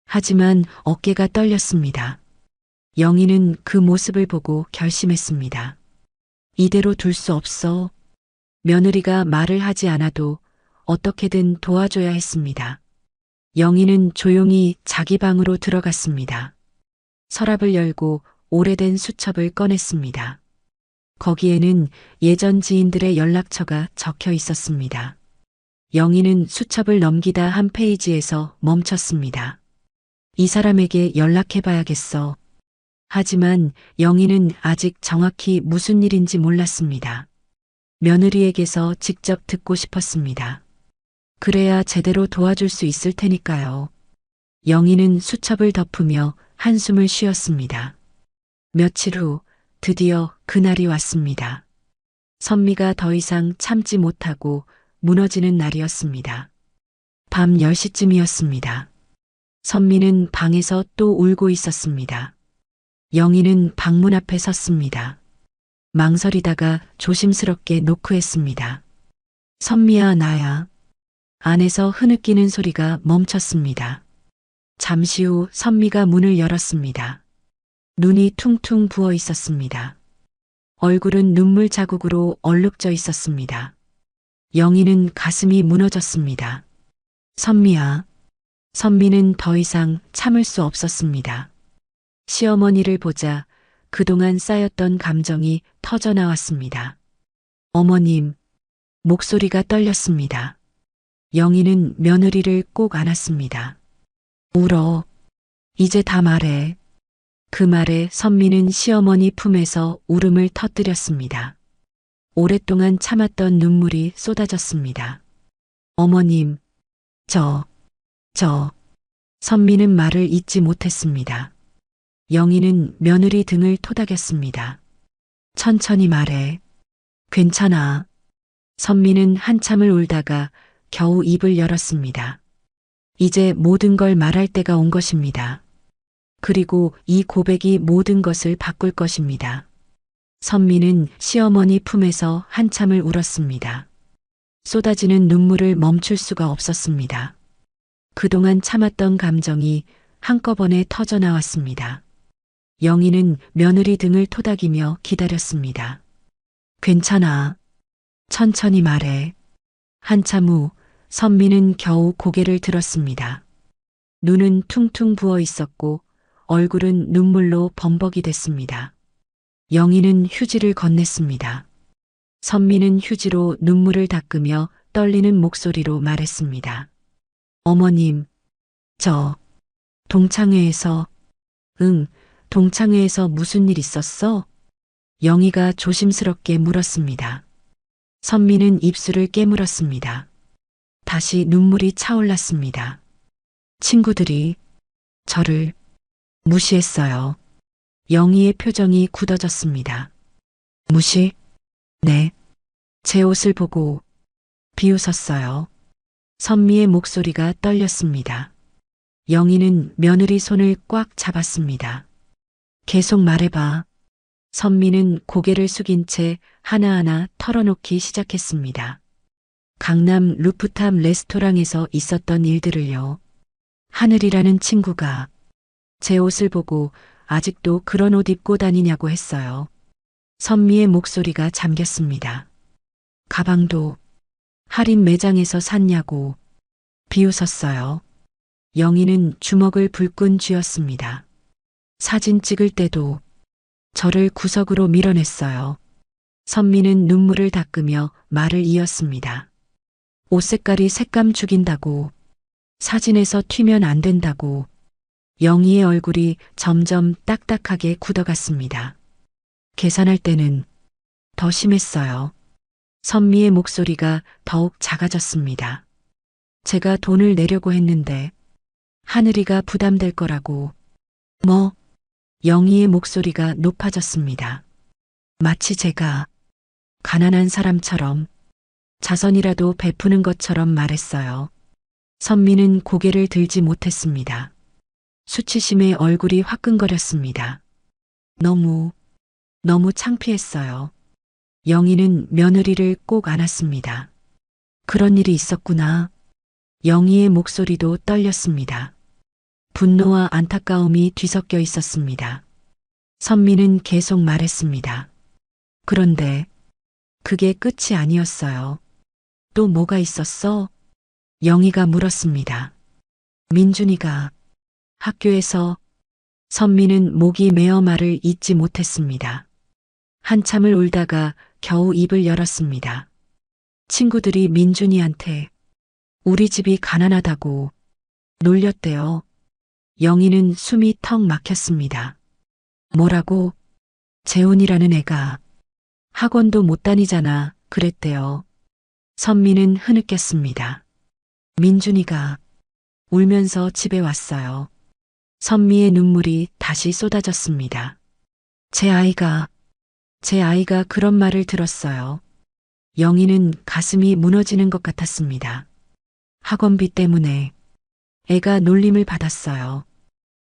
하지만 어깨가 떨렸습니다. 영희는 그 모습을 보고 결심했습니다. 이대로 둘 수 없어. 며느리가 말을 하지 않아도 어떻게든 도와줘야 했습니다. 영희는 조용히 자기 방으로 들어갔습니다. 서랍을 열고 오래된 수첩을 꺼냈습니다. 거기에는 예전 지인들의 연락처가 적혀 있었습니다. 영희는 수첩을 넘기다 한 페이지에서 멈췄습니다. 이 사람에게 연락해봐야겠어. 하지만 영희는 아직 정확히 무슨 일인지 몰랐습니다. 며느리에게서 직접 듣고 싶었습니다. 그래야 제대로 도와줄 수 있을 테니까요. 영희는 수첩을 덮으며 한숨을 쉬었습니다. 며칠 후 드디어 그날이 왔습니다. 선미가 더 이상 참지 못하고 무너지는 날이었습니다. 밤 10시쯤이었습니다. 선미는 방에서 또 울고 있었습니다. 영희는 방문 앞에 섰습니다. 망설이다가 조심스럽게 노크했습니다. 선미야, 나야. 안에서 흐느끼는 소리가 멈췄습니다. 잠시 후 선미가 문을 열었습니다. 눈이 퉁퉁 부어 있었습니다. 얼굴은 눈물 자국으로 얼룩져 있었습니다. 영희는 가슴이 무너졌습니다. 선미야. 선미는 더 이상 참을 수 없었습니다. 시어머니를 보자 그동안 쌓였던 감정이 터져 나왔습니다. 어머님, 목소리가 떨렸습니다. 영희는 며느리를 꼭 안았습니다. 울어. 이제 다 말해. 그 말에 선미는 시어머니 품에서 울음을 터뜨렸습니다. 오랫동안 참았던 눈물이 쏟아졌습니다. 어머님, 저. 선미는 말을 잇지 못했습니다. 영희는 며느리 등을 토닥였습니다. 천천히 말해. 괜찮아. 선미는 한참을 울다가 겨우 입을 열었습니다. 이제 모든 걸 말할 때가 온 것입니다. 그리고 이 고백이 모든 것을 바꿀 것입니다. 선미는 시어머니 품에서 한참을 울었습니다. 쏟아지는 눈물을 멈출 수가 없었습니다. 그동안 참았던 감정이 한꺼번에 터져 나왔습니다. 영희는 며느리 등을 토닥이며 기다렸습니다. 괜찮아. 천천히 말해. 한참 후 선미는 겨우 고개를 들었습니다. 눈은 퉁퉁 부어 있었고 얼굴은 눈물로 범벅이 됐습니다. 영희는 휴지를 건넸습니다. 선미는 휴지로 눈물을 닦으며 떨리는 목소리로 말했습니다. 어머님, 저 동창회에서. 응, 동창회에서 무슨 일 있었어? 영희가 조심스럽게 물었습니다. 선미는 입술을 깨물었습니다. 다시 눈물이 차올랐습니다. 친구들이 저를 무시했어요. 영희의 표정이 굳어졌습니다. 무시? 네. 제 옷을 보고 비웃었어요. 선미의 목소리가 떨렸습니다. 영희는 며느리 손을 꽉 잡았습니다. 계속 말해봐. 선미는 고개를 숙인 채 하나하나 털어놓기 시작했습니다. 강남 루프탑 레스토랑에서 있었던 일들을요. 하늘이라는 친구가 제 옷을 보고 아직도 그런 옷 입고 다니냐고 했어요. 선미의 목소리가 잠겼습니다. 가방도 할인 매장에서 샀냐고 비웃었어요. 영희는 주먹을 불끈 쥐었습니다. 사진 찍을 때도 저를 구석으로 밀어냈어요. 선미는 눈물을 닦으며 말을 이었습니다. 옷 색깔이 색감 죽인다고, 사진에서 튀면 안 된다고. 영희의 얼굴이 점점 딱딱하게 굳어갔습니다. 계산할 때는 더 심했어요. 선미의 목소리가 더욱 작아졌습니다. 제가 돈을 내려고 했는데 하늘이가 부담될 거라고. 뭐? 영희의 목소리가 높아졌습니다. 마치 제가 가난한 사람처럼 자선이라도 베푸는 것처럼 말했어요. 선미는 고개를 들지 못했습니다. 수치심에 얼굴이 화끈거렸습니다. 너무 창피했어요. 영희는 며느리를 꼭 안았습니다. 그런 일이 있었구나. 영희의 목소리도 떨렸습니다. 분노와 안타까움이 뒤섞여 있었습니다. 선미는 계속 말했습니다. 그런데 그게 끝이 아니었어요. 또 뭐가 있었어? 영희가 물었습니다. 민준이가 학교에서. 선미는 목이 메어 말을 잇지 못했습니다. 한참을 울다가 겨우 입을 열었습니다. 친구들이 민준이한테 우리 집이 가난하다고 놀렸대요. 영희는 숨이 턱 막혔습니다. 뭐라고? 재훈이라는 애가 학원도 못 다니잖아 그랬대요. 선미는 흐느꼈습니다. 민준이가 울면서 집에 왔어요. 선미의 눈물이 다시 쏟아졌습니다. 제 아이가 그런 말을 들었어요. 영희는 가슴이 무너지는 것 같았습니다. 학원비 때문에 애가 놀림을 받았어요.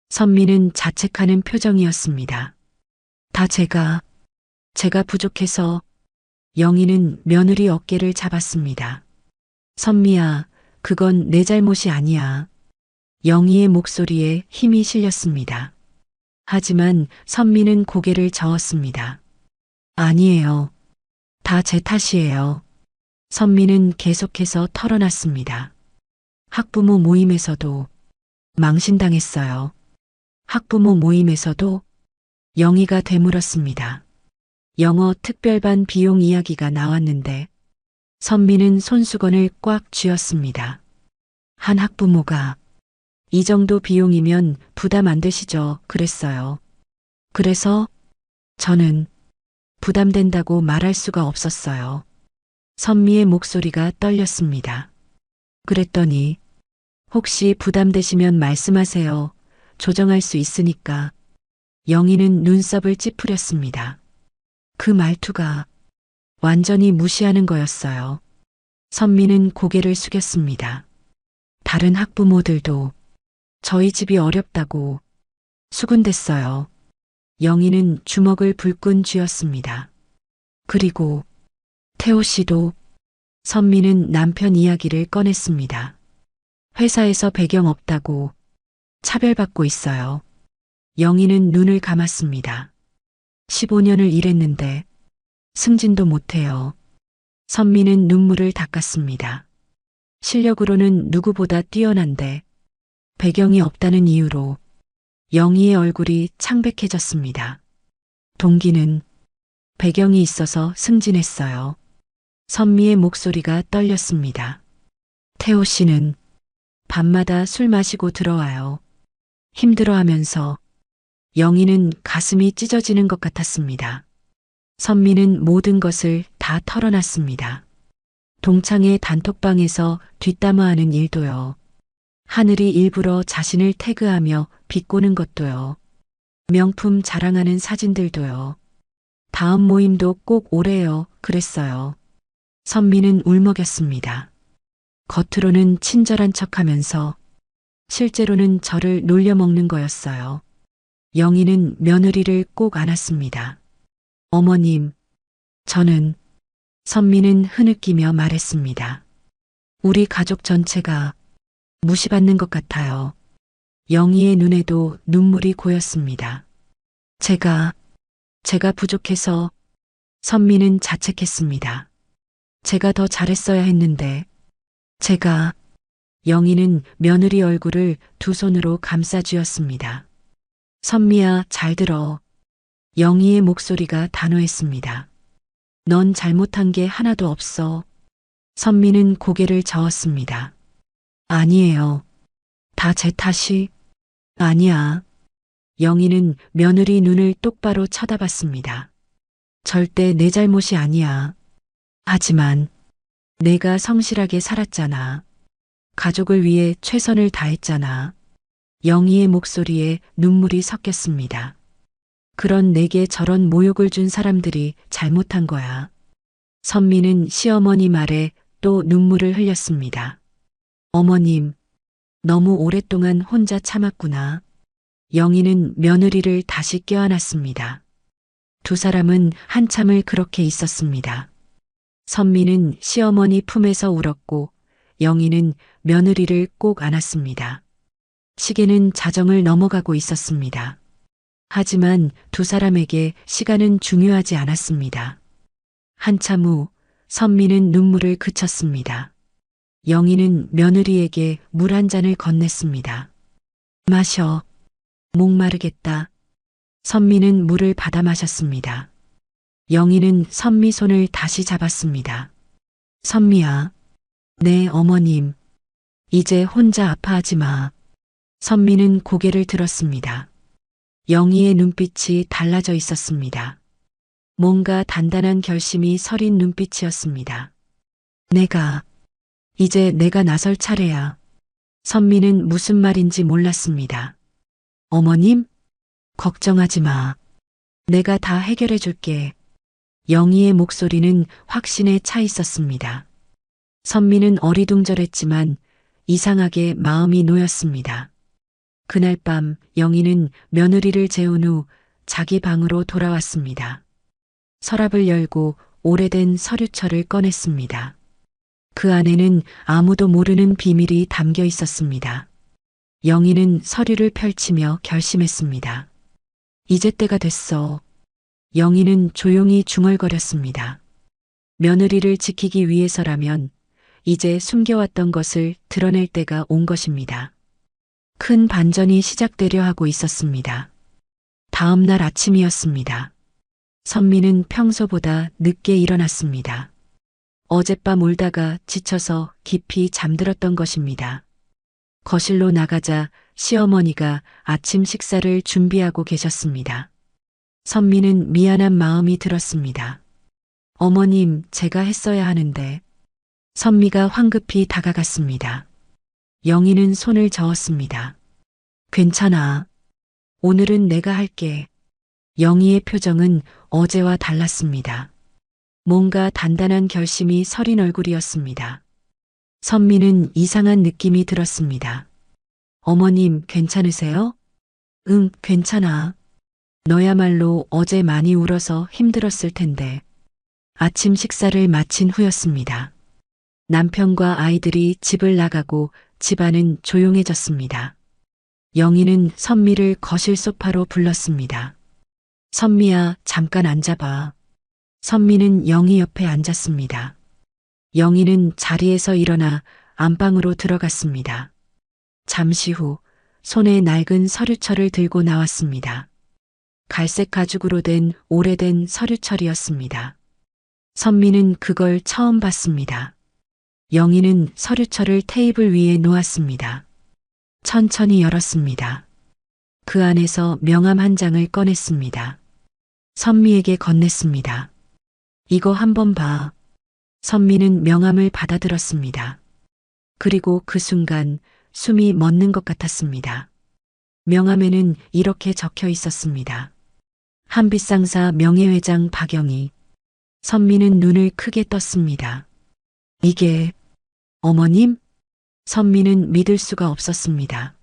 선미는 자책하는 표정이었습니다. 다 제가 부족해서. 영희는 며느리 어깨를 잡았습니다. 선미야, 그건 내 잘못이 아니야. 영희의 목소리에 힘이 실렸습니다. 하지만 선미는 고개를 저었습니다. 아니에요. 다 제 탓이에요. 선미는 계속해서 털어놨습니다. 학부모 모임에서도 망신당했어요. 학부모 모임에서도. 영희가 되물었습니다. 영어 특별반 비용 이야기가 나왔는데 선미는 손수건을 꽉 쥐었습니다. 한 학부모가 이 정도 비용이면 부담 안 되시죠? 그랬어요. 그래서 저는 부담된다고 말할 수가 없었어요. 선미의 목소리가 떨렸습니다. 그랬더니 혹시 부담되시면 말씀하세요. 조정할 수 있으니까. 영희는 눈썹을 찌푸렸습니다. 그 말투가 완전히 무시하는 거였어요. 선미는 고개를 숙였습니다. 다른 학부모들도 저희 집이 어렵다고 수군댔어요. 영희는 주먹을 불끈 쥐었습니다. 그리고 태호 씨도. 선미는 남편 이야기를 꺼냈습니다. 회사에서 배경 없다고 차별받고 있어요. 영희는 눈을 감았습니다. 15년을 일했는데 승진도 못해요. 선미는 눈물을 닦았습니다. 실력으로는 누구보다 뛰어난데 배경이 없다는 이유로. 영희의 얼굴이 창백해졌습니다. 동기는 배경이 있어서 승진했어요. 선미의 목소리가 떨렸습니다. 태호 씨는 밤마다 술 마시고 들어와요. 힘들어하면서. 영희는 가슴이 찢어지는 것 같았습니다. 선미는 모든 것을 다 털어놨습니다. 동창의 단톡방에서 뒷담화하는 일도요. 하늘이 일부러 자신을 태그하며 비꼬는 것도요. 명품 자랑하는 사진들도요. 다음 모임도 꼭 오래요. 그랬어요. 선미는 울먹였습니다. 겉으로는 친절한 척하면서 실제로는 저를 놀려먹는 거였어요. 영희는 며느리를 꼭 안았습니다. 어머님, 저는. 선미는 흐느끼며 말했습니다. 우리 가족 전체가 무시받는 것 같아요. 영희의 눈에도 눈물이 고였습니다. 제가 부족해서. 선미는 자책했습니다. 제가 더 잘했어야 했는데. 제가 영희는 며느리 얼굴을 두 손으로 감싸 쥐었습니다. 선미야, 잘 들어. 영희의 목소리가 단호했습니다. 넌 잘못한 게 하나도 없어. 선미는 고개를 저었습니다. 아니에요. 다 제 탓이. 아니야. 영희는 며느리 눈을 똑바로 쳐다봤습니다. 절대 내 잘못이 아니야. 하지만 내가 성실하게 살았잖아. 가족을 위해 최선을 다했잖아. 영희의 목소리에 눈물이 섞였습니다. 그런 내게 저런 모욕을 준 사람들이 잘못한 거야. 선미는 시어머니 말에 또 눈물을 흘렸습니다. 어머님, 너무 오랫동안 혼자 참았구나. 영희는 며느리를 다시 껴안았습니다. 두 사람은 한참을 그렇게 있었습니다. 선미는 시어머니 품에서 울었고 영희는 며느리를 꼭 안았습니다. 시계는 자정을 넘어가고 있었습니다. 하지만 두 사람에게 시간은 중요하지 않았습니다. 한참 후 선미는 눈물을 그쳤습니다. 영희는 며느리에게 물 한 잔을 건넸습니다. 마셔. 목마르겠다. 선미는 물을 받아 마셨습니다. 영희는 선미 손을 다시 잡았습니다. 선미야. 네, 어머님. 이제 혼자 아파하지 마. 선미는 고개를 들었습니다. 영희의 눈빛이 달라져 있었습니다. 뭔가 단단한 결심이 서린 눈빛이었습니다. 이제 내가 나설 차례야. 선미는 무슨 말인지 몰랐습니다. 어머님? 걱정하지 마. 내가 다 해결해 줄게. 영희의 목소리는 확신에 차 있었습니다. 선미는 어리둥절했지만 이상하게 마음이 놓였습니다. 그날 밤 영희는 며느리를 재운 후 자기 방으로 돌아왔습니다. 서랍을 열고 오래된 서류철을 꺼냈습니다. 그 안에는 아무도 모르는 비밀이 담겨 있었습니다. 영희는 서류를 펼치며 결심했습니다. 이제 때가 됐어. 영희는 조용히 중얼거렸습니다. 며느리를 지키기 위해서라면 이제 숨겨왔던 것을 드러낼 때가 온 것입니다. 큰 반전이 시작되려 하고 있었습니다. 다음 날 아침이었습니다. 선미는 평소보다 늦게 일어났습니다. 어젯밤 울다가 지쳐서 깊이 잠들었던 것입니다. 거실로 나가자 시어머니가 아침 식사를 준비하고 계셨습니다. 선미는 미안한 마음이 들었습니다. 어머님, 제가 했어야 하는데. 선미가 황급히 다가갔습니다. 영희는 손을 저었습니다. 괜찮아. 오늘은 내가 할게. 영희의 표정은 어제와 달랐습니다. 뭔가 단단한 결심이 서린 얼굴이었습니다. 선미는 이상한 느낌이 들었습니다. 어머님, 괜찮으세요? 응, 괜찮아. 너야말로 어제 많이 울어서 힘들었을 텐데. 아침 식사를 마친 후였습니다. 남편과 아이들이 집을 나가고 집안은 조용해졌습니다. 영희는 선미를 거실 소파로 불렀습니다. 선미야, 잠깐 앉아봐. 선미는 영희 옆에 앉았습니다. 영희는 자리에서 일어나 안방으로 들어갔습니다. 잠시 후 손에 낡은 서류철을 들고 나왔습니다. 갈색 가죽으로 된 오래된 서류철이었습니다. 선미는 그걸 처음 봤습니다. 영희는 서류철을 테이블 위에 놓았습니다. 천천히 열었습니다. 그 안에서 명함 한 장을 꺼냈습니다. 선미에게 건넸습니다. 이거 한번 봐. 선미는 명함을 받아들었습니다. 그리고 그 순간 숨이 멎는 것 같았습니다. 명함에는 이렇게 적혀 있었습니다. 한빛상사 명예회장 박영희. 선미는 눈을 크게 떴습니다. 이게 어머님? 선미는 믿을 수가 없었습니다.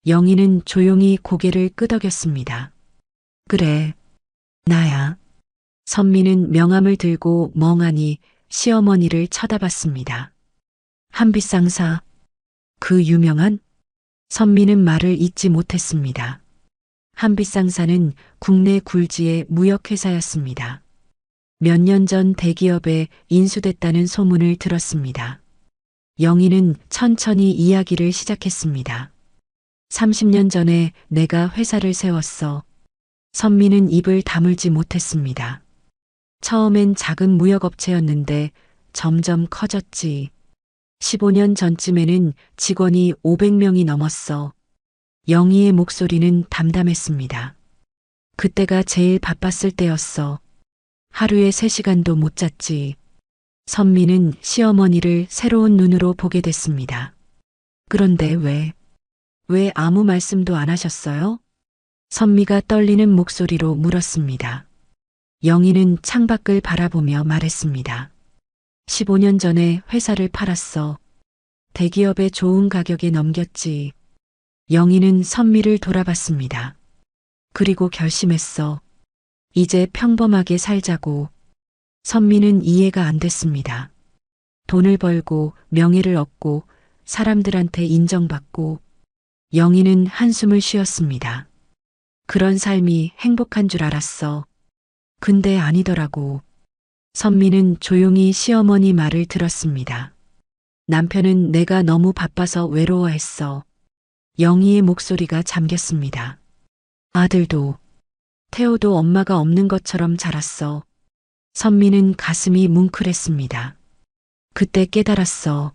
영희는 조용히 고개를 끄덕였습니다. 그래, 나야. 선미는 명함을 들고 멍하니 시어머니를 쳐다봤습니다. 한빛상사, 그 유명한? 선미는 말을 잇지 못했습니다. 한빛상사는 국내 굴지의 무역회사였습니다. 몇 년 전 대기업에 인수됐다는 소문을 들었습니다. 영희는 천천히 이야기를 시작했습니다. 30년 전에 내가 회사를 세웠어. 선미는 입을 다물지 못했습니다. 처음엔 작은 무역업체였는데 점점 커졌지. 15년 전쯤에는 직원이 500명이 넘었어. 영희의 목소리는 담담했습니다. 그때가 제일 바빴을 때였어. 하루에 3시간도 못 잤지. 선미는 시어머니를 새로운 눈으로 보게 됐습니다. 그런데 왜 아무 말씀도 안 하셨어요? 선미가 떨리는 목소리로 물었습니다. 영희는 창밖을 바라보며 말했습니다. 15년 전에 회사를 팔았어. 대기업에 좋은 가격에 넘겼지. 영희는 선미를 돌아봤습니다. 그리고 결심했어. 이제 평범하게 살자고. 선미는 이해가 안 됐습니다. 돈을 벌고 명예를 얻고 사람들한테 인정받고. 영희는 한숨을 쉬었습니다. 그런 삶이 행복한 줄 알았어. 근데 아니더라고. 선미는 조용히 시어머니 말을 들었습니다. 남편은 내가 너무 바빠서 외로워했어. 영희의 목소리가 잠겼습니다. 아들도, 태호도 엄마가 없는 것처럼 자랐어. 선미는 가슴이 뭉클했습니다. 그때 깨달았어.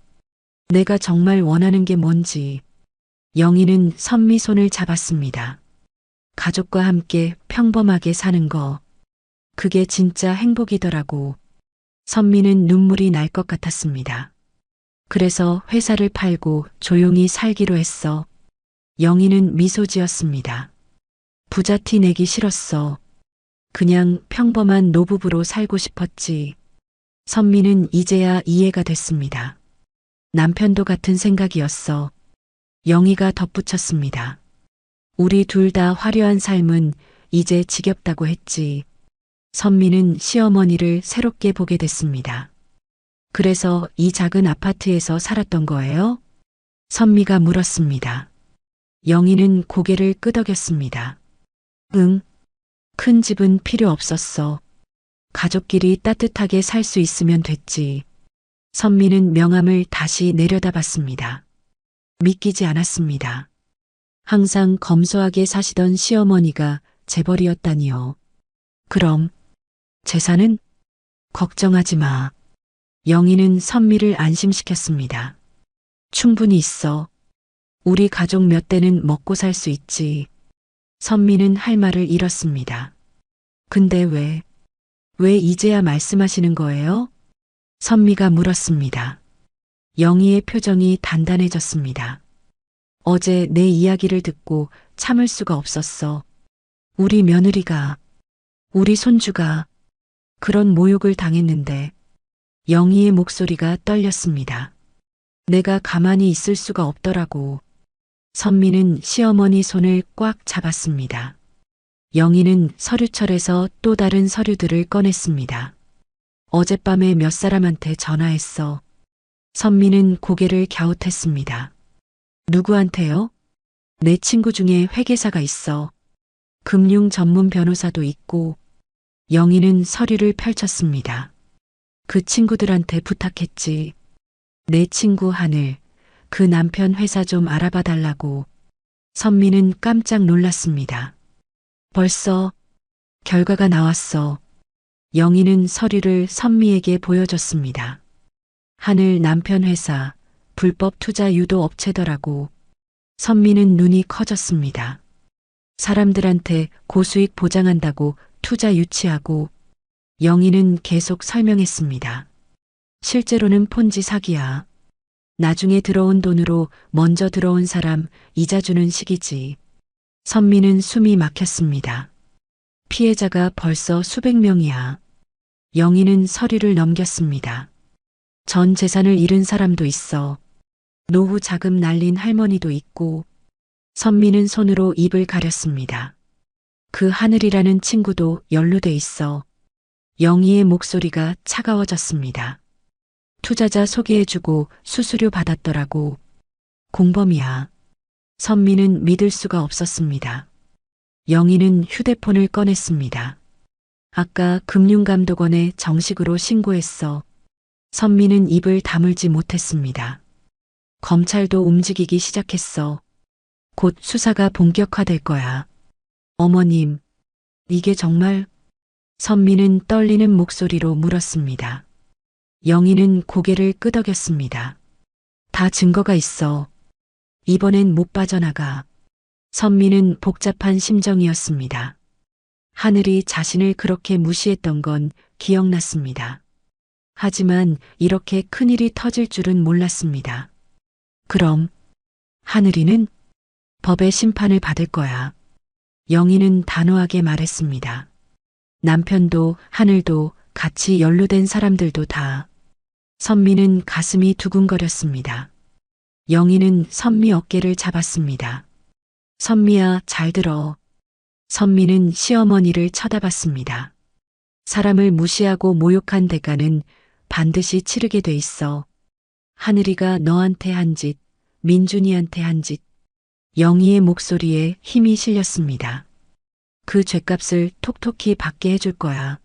내가 정말 원하는 게 뭔지. 영희는 선미 손을 잡았습니다. 가족과 함께 평범하게 사는 거. 그게 진짜 행복이더라고. 선미는 눈물이 날 것 같았습니다. 그래서 회사를 팔고 조용히 살기로 했어. 영희는 미소 지었습니다. 부자 티 내기 싫었어. 그냥 평범한 노부부로 살고 싶었지. 선미는 이제야 이해가 됐습니다. 남편도 같은 생각이었어. 영희가 덧붙였습니다. 우리 둘 다 화려한 삶은 이제 지겹다고 했지. 선미는 시어머니를 새롭게 보게 됐습니다. 그래서 이 작은 아파트에서 살았던 거예요? 선미가 물었습니다. 영희는 고개를 끄덕였습니다. 응. 큰 집은 필요 없었어. 가족끼리 따뜻하게 살 수 있으면 됐지. 선미는 명함을 다시 내려다봤습니다. 믿기지 않았습니다. 항상 검소하게 사시던 시어머니가 재벌이었다니요. 그럼 재산은? 걱정하지 마. 영희는 선미를 안심시켰습니다. 충분히 있어. 우리 가족 몇 대는 먹고 살 수 있지. 선미는 할 말을 잃었습니다. 근데 왜 이제야 말씀하시는 거예요? 선미가 물었습니다. 영희의 표정이 단단해졌습니다. 어제 내 이야기를 듣고 참을 수가 없었어. 우리 며느리가, 우리 손주가 그런 모욕을 당했는데. 영희의 목소리가 떨렸습니다. 내가 가만히 있을 수가 없더라고. 선미는 시어머니 손을 꽉 잡았습니다. 영희는 서류철에서 또 다른 서류들을 꺼냈습니다. 어젯밤에 몇 사람한테 전화했어. 선미는 고개를 갸웃했습니다. 누구한테요? 내 친구 중에 회계사가 있어. 금융 전문 변호사도 있고. 영희는 서류를 펼쳤습니다. 그 친구들한테 부탁했지. 내 친구 하늘, 그 남편 회사 좀 알아봐 달라고. 선미는 깜짝 놀랐습니다. 벌써 결과가 나왔어. 영희는 서류를 선미에게 보여줬습니다. 하늘 남편 회사, 불법 투자 유도 업체더라고. 선미는 눈이 커졌습니다. 사람들한테 고수익 보장한다고 투자 유치하고. 영희는 계속 설명했습니다. 실제로는 폰지 사기야. 나중에 들어온 돈으로 먼저 들어온 사람 이자 주는 식이지. 선미는 숨이 막혔습니다. 피해자가 벌써 수백 명이야. 영희는 서류를 넘겼습니다. 전 재산을 잃은 사람도 있어. 노후 자금 날린 할머니도 있고. 선미는 손으로 입을 가렸습니다. 그 하늘이라는 친구도 연루돼 있어. 영희의 목소리가 차가워졌습니다. 투자자 소개해주고 수수료 받았더라고. 공범이야. 선미는 믿을 수가 없었습니다. 영희는 휴대폰을 꺼냈습니다. 아까 금융감독원에 정식으로 신고했어. 선미는 입을 다물지 못했습니다. 검찰도 움직이기 시작했어. 곧 수사가 본격화될 거야. 어머님, 이게 정말? 선미는 떨리는 목소리로 물었습니다. 영희는 고개를 끄덕였습니다. 다 증거가 있어. 이번엔 못 빠져나가. 선미는 복잡한 심정이었습니다. 하늘이 자신을 그렇게 무시했던 건 기억났습니다. 하지만 이렇게 큰일이 터질 줄은 몰랐습니다. 그럼 하늘이는 법의 심판을 받을 거야. 영희는 단호하게 말했습니다. 남편도 하늘도 같이 연루된 사람들도 다. 선미는 가슴이 두근거렸습니다. 영희는 선미 어깨를 잡았습니다. 선미야, 잘 들어. 선미는 시어머니를 쳐다봤습니다. 사람을 무시하고 모욕한 대가는 반드시 치르게 돼 있어. 하늘이가 너한테 한 짓, 민준이한테 한 짓. 영희의 목소리에 힘이 실렸습니다. 그 죗값을 톡톡히 받게 해줄 거야.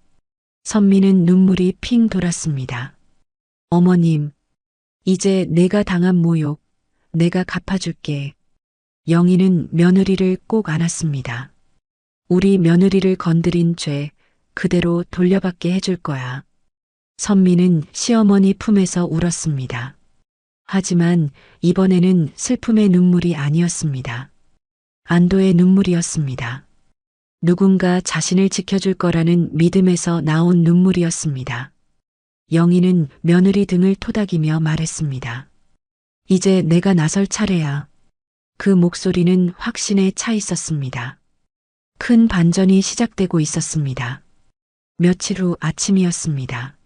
선미는 눈물이 핑 돌았습니다. 어머님, 이제 내가 당한 모욕, 내가 갚아줄게. 영희는 며느리를 꼭 안았습니다. 우리 며느리를 건드린 죄 그대로 돌려받게 해줄 거야. 선미는 시어머니 품에서 울었습니다. 하지만 이번에는 슬픔의 눈물이 아니었습니다. 안도의 눈물이었습니다. 누군가 자신을 지켜줄 거라는 믿음에서 나온 눈물이었습니다. 영희는 며느리 등을 토닥이며 말했습니다. 이제 내가 나설 차례야. 그 목소리는 확신에 차 있었습니다. 큰 반전이 시작되고 있었습니다. 며칠 후 아침이었습니다.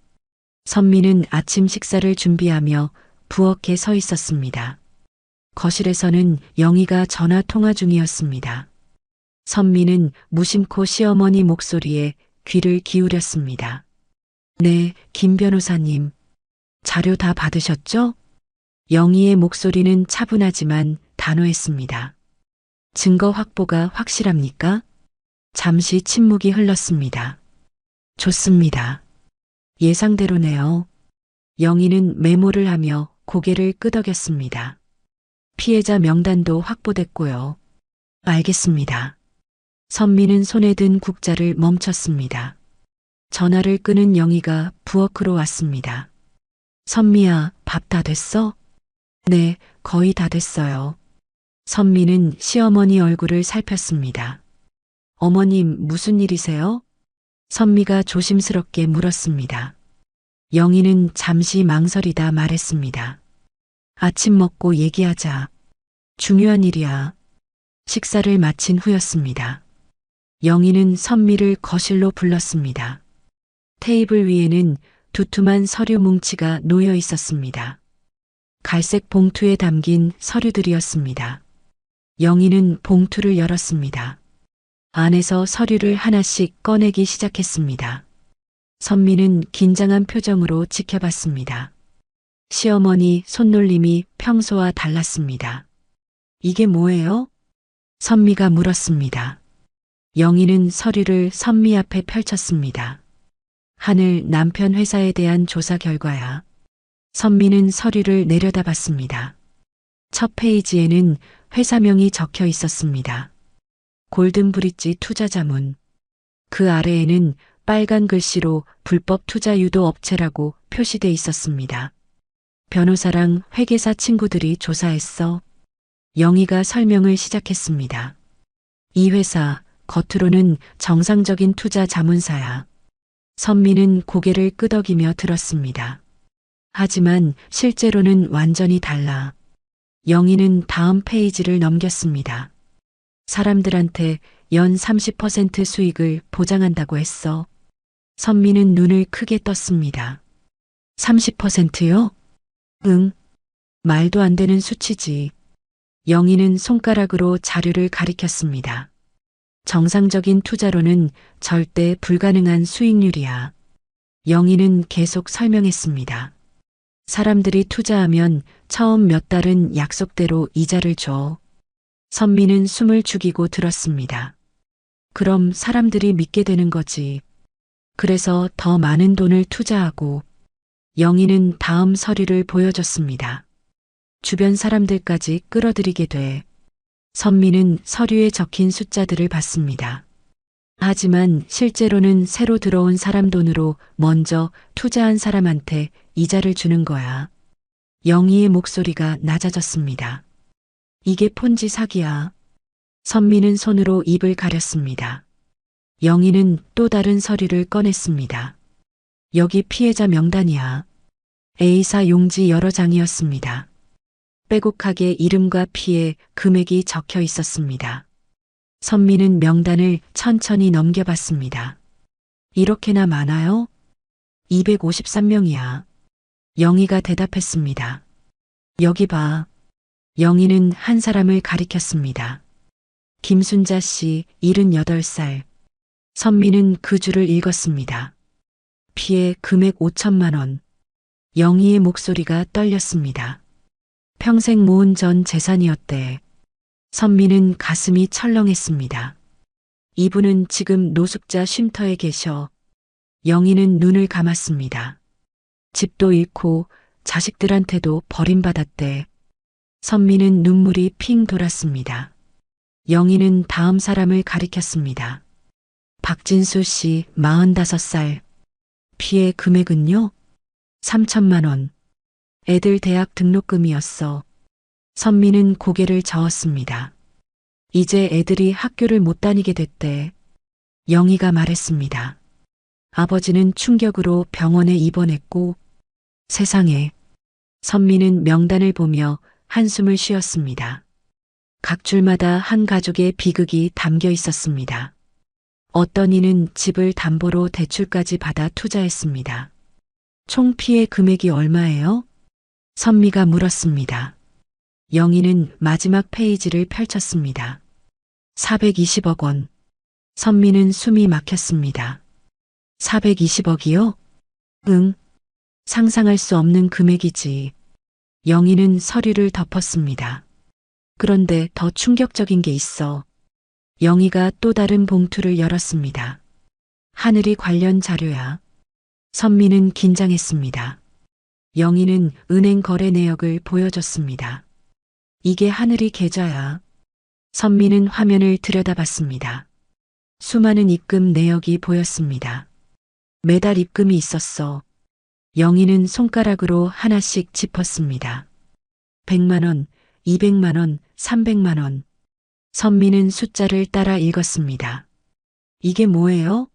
선미는 아침 식사를 준비하며 부엌에 서 있었습니다. 거실에서는 영희가 전화 통화 중이었습니다. 선미는 무심코 시어머니 목소리에 귀를 기울였습니다. 네, 김 변호사님. 자료 다 받으셨죠? 영희의 목소리는 차분하지만 단호했습니다. 증거 확보가 확실합니까? 잠시 침묵이 흘렀습니다. 좋습니다. 예상대로네요. 영희는 메모를 하며 고개를 끄덕였습니다. 피해자 명단도 확보됐고요. 알겠습니다. 선미는 손에 든 국자를 멈췄습니다. 전화를 끄는 영희가 부엌으로 왔습니다. 선미야, 밥 다 됐어? 네, 거의 다 됐어요. 선미는 시어머니 얼굴을 살폈습니다. 어머님, 무슨 일이세요? 선미가 조심스럽게 물었습니다. 영희는 잠시 망설이다 말했습니다. 아침 먹고 얘기하자. 중요한 일이야. 식사를 마친 후였습니다. 영희는 선미를 거실로 불렀습니다. 테이블 위에는 두툼한 서류 뭉치가 놓여 있었습니다. 갈색 봉투에 담긴 서류들이었습니다. 영희는 봉투를 열었습니다. 안에서 서류를 하나씩 꺼내기 시작했습니다. 선미는 긴장한 표정으로 지켜봤습니다. 시어머니 손놀림이 평소와 달랐습니다. 이게 뭐예요? 선미가 물었습니다. 영희는 서류를 선미 앞에 펼쳤습니다. 하늘 남편 회사에 대한 조사 결과야. 선미는 서류를 내려다봤습니다. 첫 페이지에는 회사명이 적혀 있었습니다. 골든브릿지 투자자문. 그 아래에는 빨간 글씨로 불법 투자 유도 업체라고 표시돼 있었습니다. 변호사랑 회계사 친구들이 조사했어. 영희가 설명을 시작했습니다. 이 회사, 겉으로는 정상적인 투자 자문사야. 선미는 고개를 끄덕이며 들었습니다. 하지만 실제로는 완전히 달라. 영희는 다음 페이지를 넘겼습니다. 사람들한테 연 30% 수익을 보장한다고 했어. 선미는 눈을 크게 떴습니다. 30%요? 응. 말도 안 되는 수치지. 영희는 손가락으로 자료를 가리켰습니다. 정상적인 투자로는 절대 불가능한 수익률이야. 영희는 계속 설명했습니다. 사람들이 투자하면 처음 몇 달은 약속대로 이자를 줘. 선미는 숨을 죽이고 들었습니다. 그럼 사람들이 믿게 되는 거지. 그래서 더 많은 돈을 투자하고. 영희는 다음 서류를 보여줬습니다. 주변 사람들까지 끌어들이게 돼 선미는 서류에 적힌 숫자들을 봤습니다. 하지만 실제로는 새로 들어온 사람 돈으로 먼저 투자한 사람한테 이자를 주는 거야. 영희의 목소리가 낮아졌습니다. 이게 폰지 사기야. 선미는 손으로 입을 가렸습니다. 영희는 또 다른 서류를 꺼냈습니다. 여기 피해자 명단이야. A사 용지 여러 장이었습니다. 빼곡하게 이름과 피해, 금액이 적혀 있었습니다. 선미는 명단을 천천히 넘겨봤습니다. 이렇게나 많아요? 253명이야. 영희가 대답했습니다. 여기 봐. 영희는 한 사람을 가리켰습니다. 김순자 씨, 78살. 선미는 그 줄을 읽었습니다. 피해 금액 5천만 원. 영희의 목소리가 떨렸습니다. 평생 모은 전 재산이었대. 선미는 가슴이 철렁했습니다. 이분은 지금 노숙자 쉼터에 계셔. 영희는 눈을 감았습니다. 집도 잃고 자식들한테도 버림받았대. 선미는 눈물이 핑 돌았습니다. 영희는 다음 사람을 가리켰습니다. 박진수 씨, 45살. 피해 금액은요? 3천만 원. 애들 대학 등록금이었어. 선미는 고개를 저었습니다. 이제 애들이 학교를 못 다니게 됐대. 영희가 말했습니다. 아버지는 충격으로 병원에 입원했고, 세상에. 선미는 명단을 보며 한숨을 쉬었습니다. 각 줄마다 한 가족의 비극이 담겨 있었습니다. 어떤 이는 집을 담보로 대출까지 받아 투자했습니다. 총 피해 금액이 얼마예요? 선미가 물었습니다. 영희는 마지막 페이지를 펼쳤습니다. 420억 원. 선미는 숨이 막혔습니다. 420억이요? 응. 상상할 수 없는 금액이지. 영희는 서류를 덮었습니다. 그런데 더 충격적인 게 있어. 영희가 또 다른 봉투를 열었습니다. 하늘이 관련 자료야. 선미는 긴장했습니다. 영희는 은행 거래 내역을 보여줬습니다. 이게 하늘이 계좌야. 선미는 화면을 들여다봤습니다. 수많은 입금 내역이 보였습니다. 매달 입금이 있었어. 영희는 손가락으로 하나씩 짚었습니다. 100만 원, 200만 원, 300만 원. 선미는 숫자를 따라 읽었습니다. 이게 뭐예요?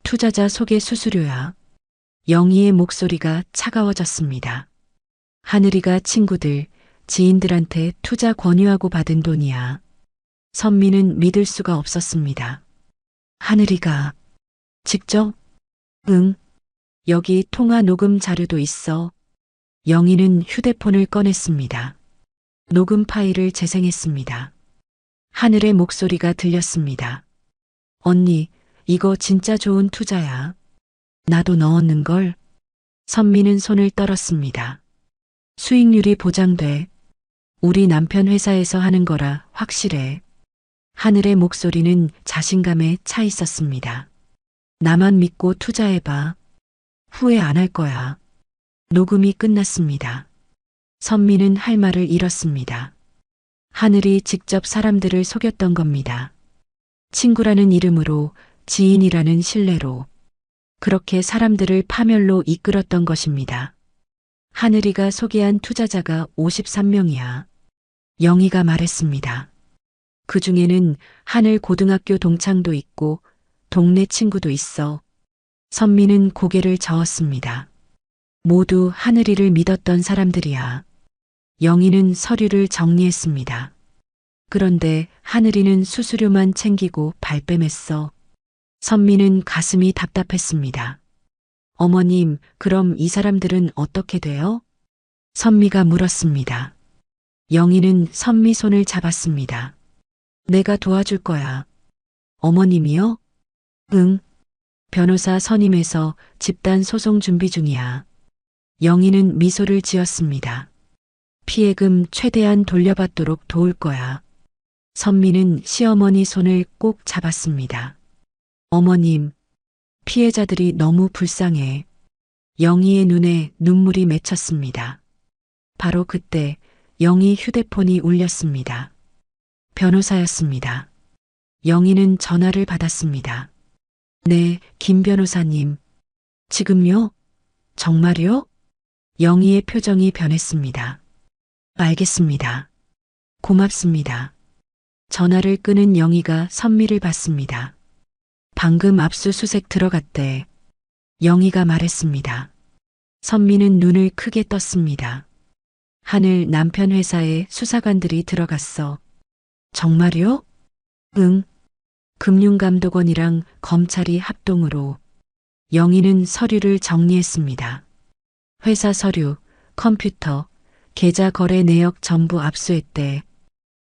투자자 소개 수수료야. 영희의 목소리가 차가워졌습니다. 하늘이가 친구들, 지인들한테 투자 권유하고 받은 돈이야. 선미는 믿을 수가 없었습니다. 하늘이가 직접? 응. 여기 통화 녹음 자료도 있어. 영희는 휴대폰을 꺼냈습니다. 녹음 파일을 재생했습니다. 하늘의 목소리가 들렸습니다. 언니, 이거 진짜 좋은 투자야. 나도 넣었는걸. 선미는 손을 떨었습니다. 수익률이 보장돼. 우리 남편 회사에서 하는 거라 확실해. 하늘의 목소리는 자신감에 차 있었습니다. 나만 믿고 투자해봐. 후회 안 할 거야. 녹음이 끝났습니다. 선미는 할 말을 잃었습니다. 하늘이 직접 사람들을 속였던 겁니다. 친구라는 이름으로, 지인이라는 신뢰로. 그렇게 사람들을 파멸로 이끌었던 것입니다. 하늘이가 소개한 투자자가 53명이야. 영희가 말했습니다. 그 중에는 하늘 고등학교 동창도 있고 동네 친구도 있어. 선미는 고개를 저었습니다. 모두 하늘이를 믿었던 사람들이야. 영희는 서류를 정리했습니다. 그런데 하늘이는 수수료만 챙기고 발뺌했어. 선미는 가슴이 답답했습니다. 어머님, 그럼 이 사람들은 어떻게 돼요? 선미가 물었습니다. 영희는 선미 손을 잡았습니다. 내가 도와줄 거야. 어머님이요? 응. 변호사 선임해서 집단 소송 준비 중이야. 영희는 미소를 지었습니다. 피해금 최대한 돌려받도록 도울 거야. 선미는 시어머니 손을 꼭 잡았습니다. 어머님, 피해자들이 너무 불쌍해. 영희의 눈에 눈물이 맺혔습니다. 바로 그때 영희 휴대폰이 울렸습니다. 변호사였습니다. 영희는 전화를 받았습니다. 네, 김 변호사님. 지금요? 정말요? 영희의 표정이 변했습니다. 알겠습니다. 고맙습니다. 전화를 끄는 영희가 선미를 봤습니다. 방금 압수수색 들어갔대. 영희가 말했습니다. 선미는 눈을 크게 떴습니다. 하늘 남편 회사에 수사관들이 들어갔어. 정말요? 응. 금융감독원이랑 검찰이 합동으로. 영희는 서류를 정리했습니다. 회사 서류, 컴퓨터, 계좌 거래 내역 전부 압수했대.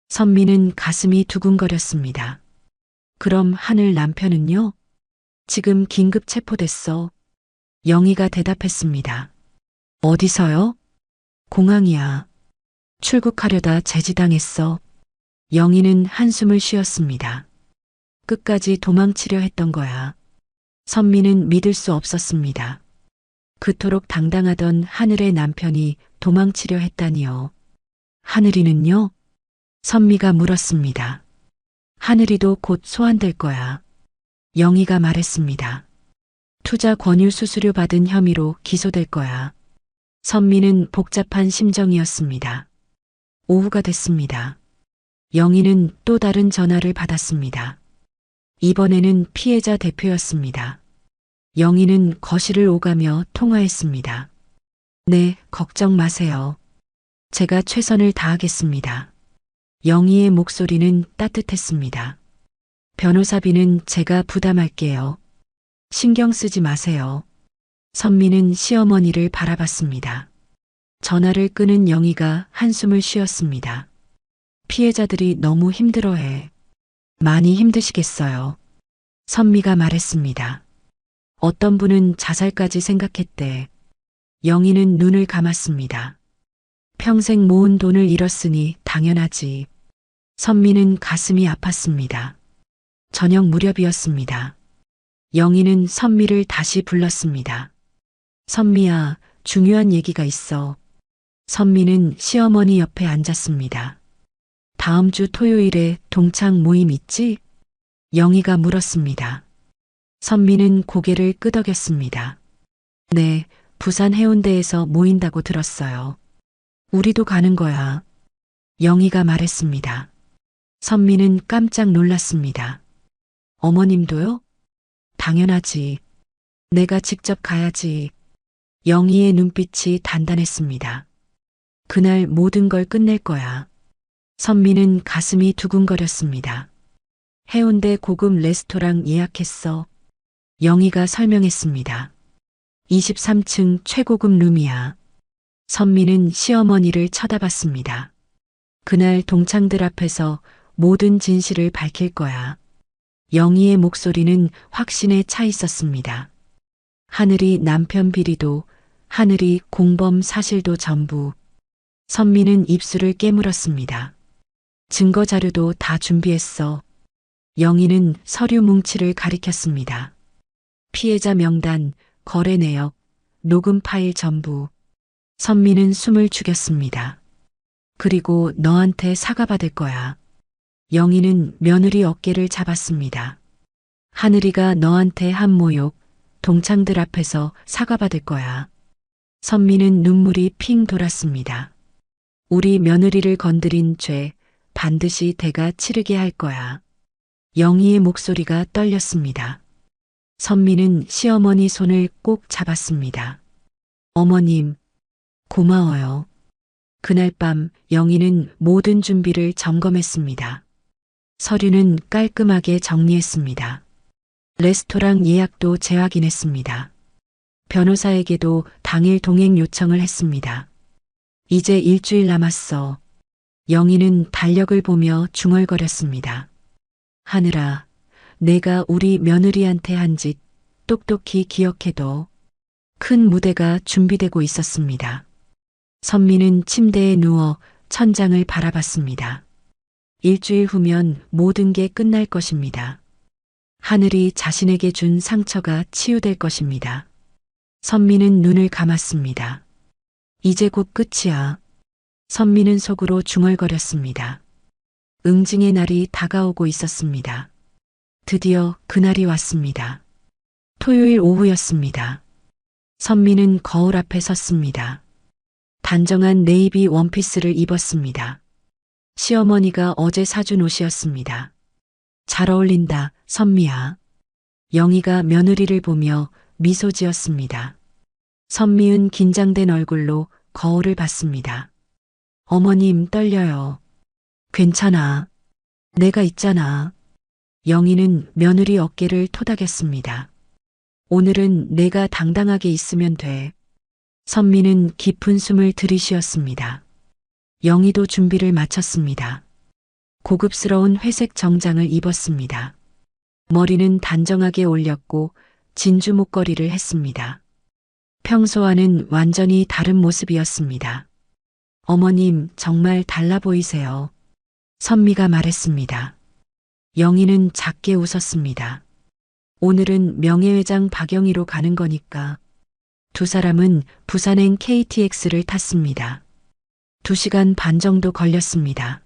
선미는 가슴이 두근거렸습니다. 그럼 하늘 남편은요? 지금 긴급 체포됐어. 영희가 대답했습니다. 어디서요? 공항이야. 출국하려다 제지당했어. 영희는 한숨을 쉬었습니다. 끝까지 도망치려 했던 거야. 선미는 믿을 수 없었습니다. 그토록 당당하던 하늘의 남편이 도망치려 했다니요. 하늘이는요? 선미가 물었습니다. 하늘이도 곧 소환될 거야. 영희가 말했습니다. 투자 권유 수수료 받은 혐의로 기소될 거야. 선미는 복잡한 심정이었습니다. 오후가 됐습니다. 영희는 또 다른 전화를 받았습니다. 이번에는 피해자 대표였습니다. 영희는 거실을 오가며 통화했습니다. 네, 걱정 마세요. 제가 최선을 다하겠습니다. 영희의 목소리는 따뜻했습니다. 변호사비는 제가 부담할게요. 신경 쓰지 마세요. 선미는 시어머니를 바라봤습니다. 전화를 끄는 영희가 한숨을 쉬었습니다. 피해자들이 너무 힘들어해. 많이 힘드시겠어요. 선미가 말했습니다. 어떤 분은 자살까지 생각했대. 영희는 눈을 감았습니다. 평생 모은 돈을 잃었으니 당연하지. 선미는 가슴이 아팠습니다. 저녁 무렵이었습니다. 영희는 선미를 다시 불렀습니다. 선미야, 중요한 얘기가 있어. 선미는 시어머니 옆에 앉았습니다. 다음 주 토요일에 동창 모임 있지? 영희가 물었습니다. 선미는 고개를 끄덕였습니다. 네, 부산 해운대에서 모인다고 들었어요. 우리도 가는 거야. 영희가 말했습니다. 선미는 깜짝 놀랐습니다. 어머님도요? 당연하지. 내가 직접 가야지. 영희의 눈빛이 단단했습니다. 그날 모든 걸 끝낼 거야. 선미는 가슴이 두근거렸습니다. 해운대 고급 레스토랑 예약했어. 영희가 설명했습니다. 23층 최고급 룸이야. 선미는 시어머니를 쳐다봤습니다. 그날 동창들 앞에서 모든 진실을 밝힐 거야. 영희의 목소리는 확신에 차 있었습니다. 하늘이 남편 비리도, 하늘이 공범 사실도 전부. 선미는 입술을 깨물었습니다. 증거 자료도 다 준비했어. 영희는 서류 뭉치를 가리켰습니다. 피해자 명단, 거래 내역, 녹음 파일 전부. 선미는 숨을 죽였습니다. 그리고 너한테 사과받을 거야. 영희는 며느리 어깨를 잡았습니다. 하늘이가 너한테 한 모욕, 동창들 앞에서 사과받을 거야. 선미는 눈물이 핑 돌았습니다. 우리 며느리를 건드린 죄 반드시 대가 치르게 할 거야. 영희의 목소리가 떨렸습니다. 선미는 시어머니 손을 꼭 잡았습니다. 어머님, 고마워요. 그날 밤 영희는 모든 준비를 점검했습니다. 서류는 깔끔하게 정리했습니다. 레스토랑 예약도 재확인했습니다. 변호사에게도 당일 동행 요청을 했습니다. 이제 일주일 남았어. 영희는 달력을 보며 중얼거렸습니다. 하늘아, 내가 우리 며느리한테 한 짓 똑똑히 기억해둬. 큰 무대가 준비되고 있었습니다. 선미는 침대에 누워 천장을 바라봤습니다. 일주일 후면 모든 게 끝날 것입니다. 하늘이 자신에게 준 상처가 치유될 것입니다. 선미는 눈을 감았습니다. 이제 곧 끝이야. 선미는 속으로 중얼거렸습니다. 응징의 날이 다가오고 있었습니다. 드디어 그날이 왔습니다. 토요일 오후였습니다. 선미는 거울 앞에 섰습니다. 단정한 네이비 원피스를 입었습니다. 시어머니가 어제 사준 옷이었습니다. 잘 어울린다, 선미야. 영희가 며느리를 보며 미소 지었습니다. 선미은 긴장된 얼굴로 거울을 봤습니다. 어머님 떨려요. 괜찮아. 내가 있잖아. 영희는 며느리 어깨를 토닥였습니다. 오늘은 내가 당당하게 있으면 돼. 선미는 깊은 숨을 들이쉬었습니다. 영희도 준비를 마쳤습니다. 고급스러운 회색 정장을 입었습니다. 머리는 단정하게 올렸고 진주 목걸이를 했습니다. 평소와는 완전히 다른 모습이었습니다. 어머님 정말 달라 보이세요. 선미가 말했습니다. 영희는 작게 웃었습니다. 오늘은 명예회장 박영희로 가는 거니까. 두 사람은 부산행 KTX를 탔습니다. 2시간 반 정도 걸렸습니다.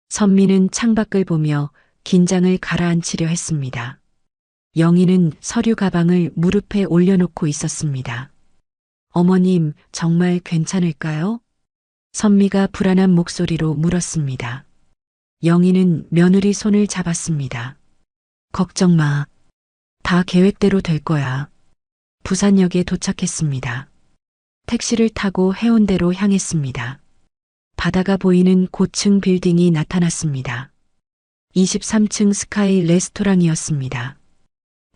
선미는 창밖을 보며 긴장을 가라앉히려 했습니다. 영희는 서류 가방을 무릎에 올려놓고 있었습니다. 어머님, 정말 괜찮을까요? 선미가 불안한 목소리로 물었습니다. 영희는 며느리 손을 잡았습니다. 걱정 마. 다 계획대로 될 거야. 부산역에 도착했습니다. 택시를 타고 해운대로 향했습니다. 바다가 보이는 고층 빌딩이 나타났습니다. 23층 스카이 레스토랑이었습니다.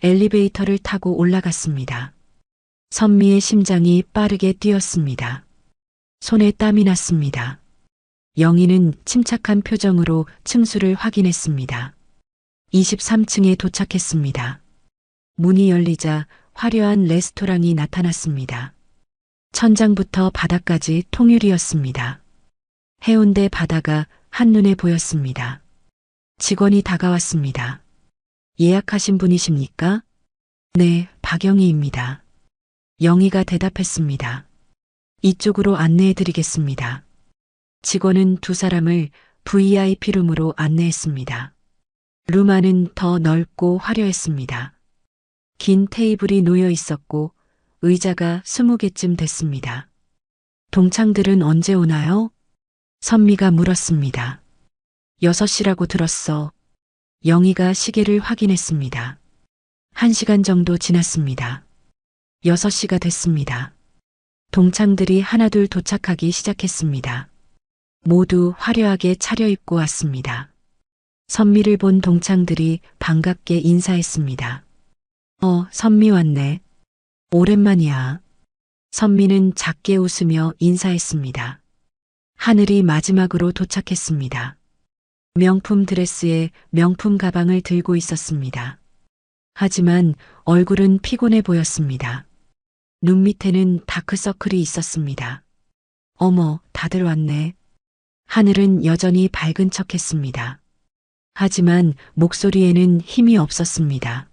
엘리베이터를 타고 올라갔습니다. 선미의 심장이 빠르게 뛰었습니다. 손에 땀이 났습니다. 영희는 침착한 표정으로 층수를 확인했습니다. 23층에 도착했습니다. 문이 열리자 화려한 레스토랑이 나타났습니다. 천장부터 바닥까지 통유리였습니다. 해운대 바다가 한눈에 보였습니다. 직원이 다가왔습니다. 예약하신 분이십니까? 네, 박영희입니다. 영희가 대답했습니다. 이쪽으로 안내해 드리겠습니다. 직원은 두 사람을 VIP룸으로 안내했습니다. 룸 안은 더 넓고 화려했습니다. 긴 테이블이 놓여 있었고 의자가 20개쯤 됐습니다. 동창들은 언제 오나요? 선미가 물었습니다. 6시라고 들었어. 영희가 시계를 확인했습니다. 1시간 정도 지났습니다. 6시가 됐습니다. 동창들이 하나둘 도착하기 시작했습니다. 모두 화려하게 차려입고 왔습니다. 선미를 본 동창들이 반갑게 인사했습니다. 선미 왔네. 오랜만이야. 선미는 작게 웃으며 인사했습니다. 하늘이 마지막으로 도착했습니다. 명품 드레스에 명품 가방을 들고 있었습니다. 하지만 얼굴은 피곤해 보였습니다. 눈 밑에는 다크서클이 있었습니다. 어머, 다들 왔네. 하늘은 여전히 밝은 척했습니다. 하지만 목소리에는 힘이 없었습니다.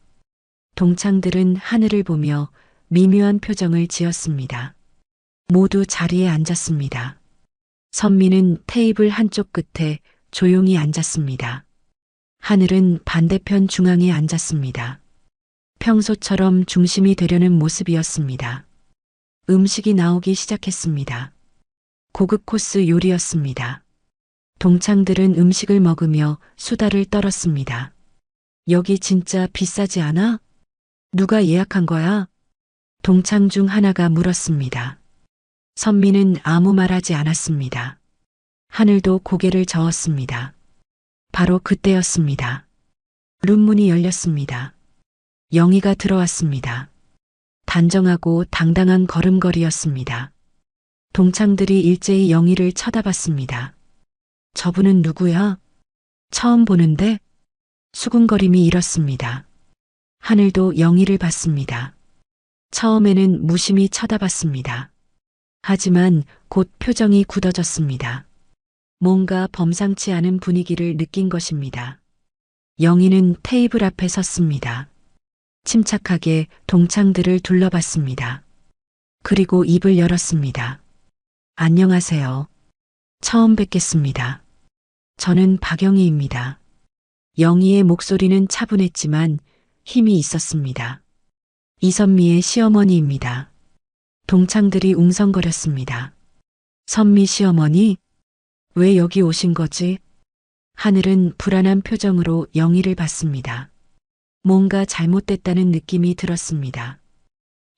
동창들은 하늘을 보며 미묘한 표정을 지었습니다. 모두 자리에 앉았습니다. 선미는 테이블 한쪽 끝에 조용히 앉았습니다. 하늘은 반대편 중앙에 앉았습니다. 평소처럼 중심이 되려는 모습이었습니다. 음식이 나오기 시작했습니다. 고급 코스 요리였습니다. 동창들은 음식을 먹으며 수다를 떨었습니다. 여기 진짜 비싸지 않아? 누가 예약한 거야? 동창 중 하나가 물었습니다. 선미는 아무 말하지 않았습니다. 하늘도 고개를 저었습니다. 바로 그때였습니다. 룸문이 열렸습니다. 영희가 들어왔습니다. 단정하고 당당한 걸음걸이였습니다. 동창들이 일제히 영희를 쳐다봤습니다. 저분은 누구야? 처음 보는데? 수군거림이 일었습니다. 하늘도 영희를 봤습니다. 처음에는 무심히 쳐다봤습니다. 하지만 곧 표정이 굳어졌습니다. 뭔가 범상치 않은 분위기를 느낀 것입니다. 영희는 테이블 앞에 섰습니다. 침착하게 동창들을 둘러봤습니다. 그리고 입을 열었습니다. 안녕하세요. 처음 뵙겠습니다. 저는 박영희입니다. 영희의 목소리는 차분했지만 힘이 있었습니다. 이선미의 시어머니입니다. 동창들이 웅성거렸습니다. 선미 시어머니? 왜 여기 오신 거지? 하늘은 불안한 표정으로 영희를 봤습니다. 뭔가 잘못됐다는 느낌이 들었습니다.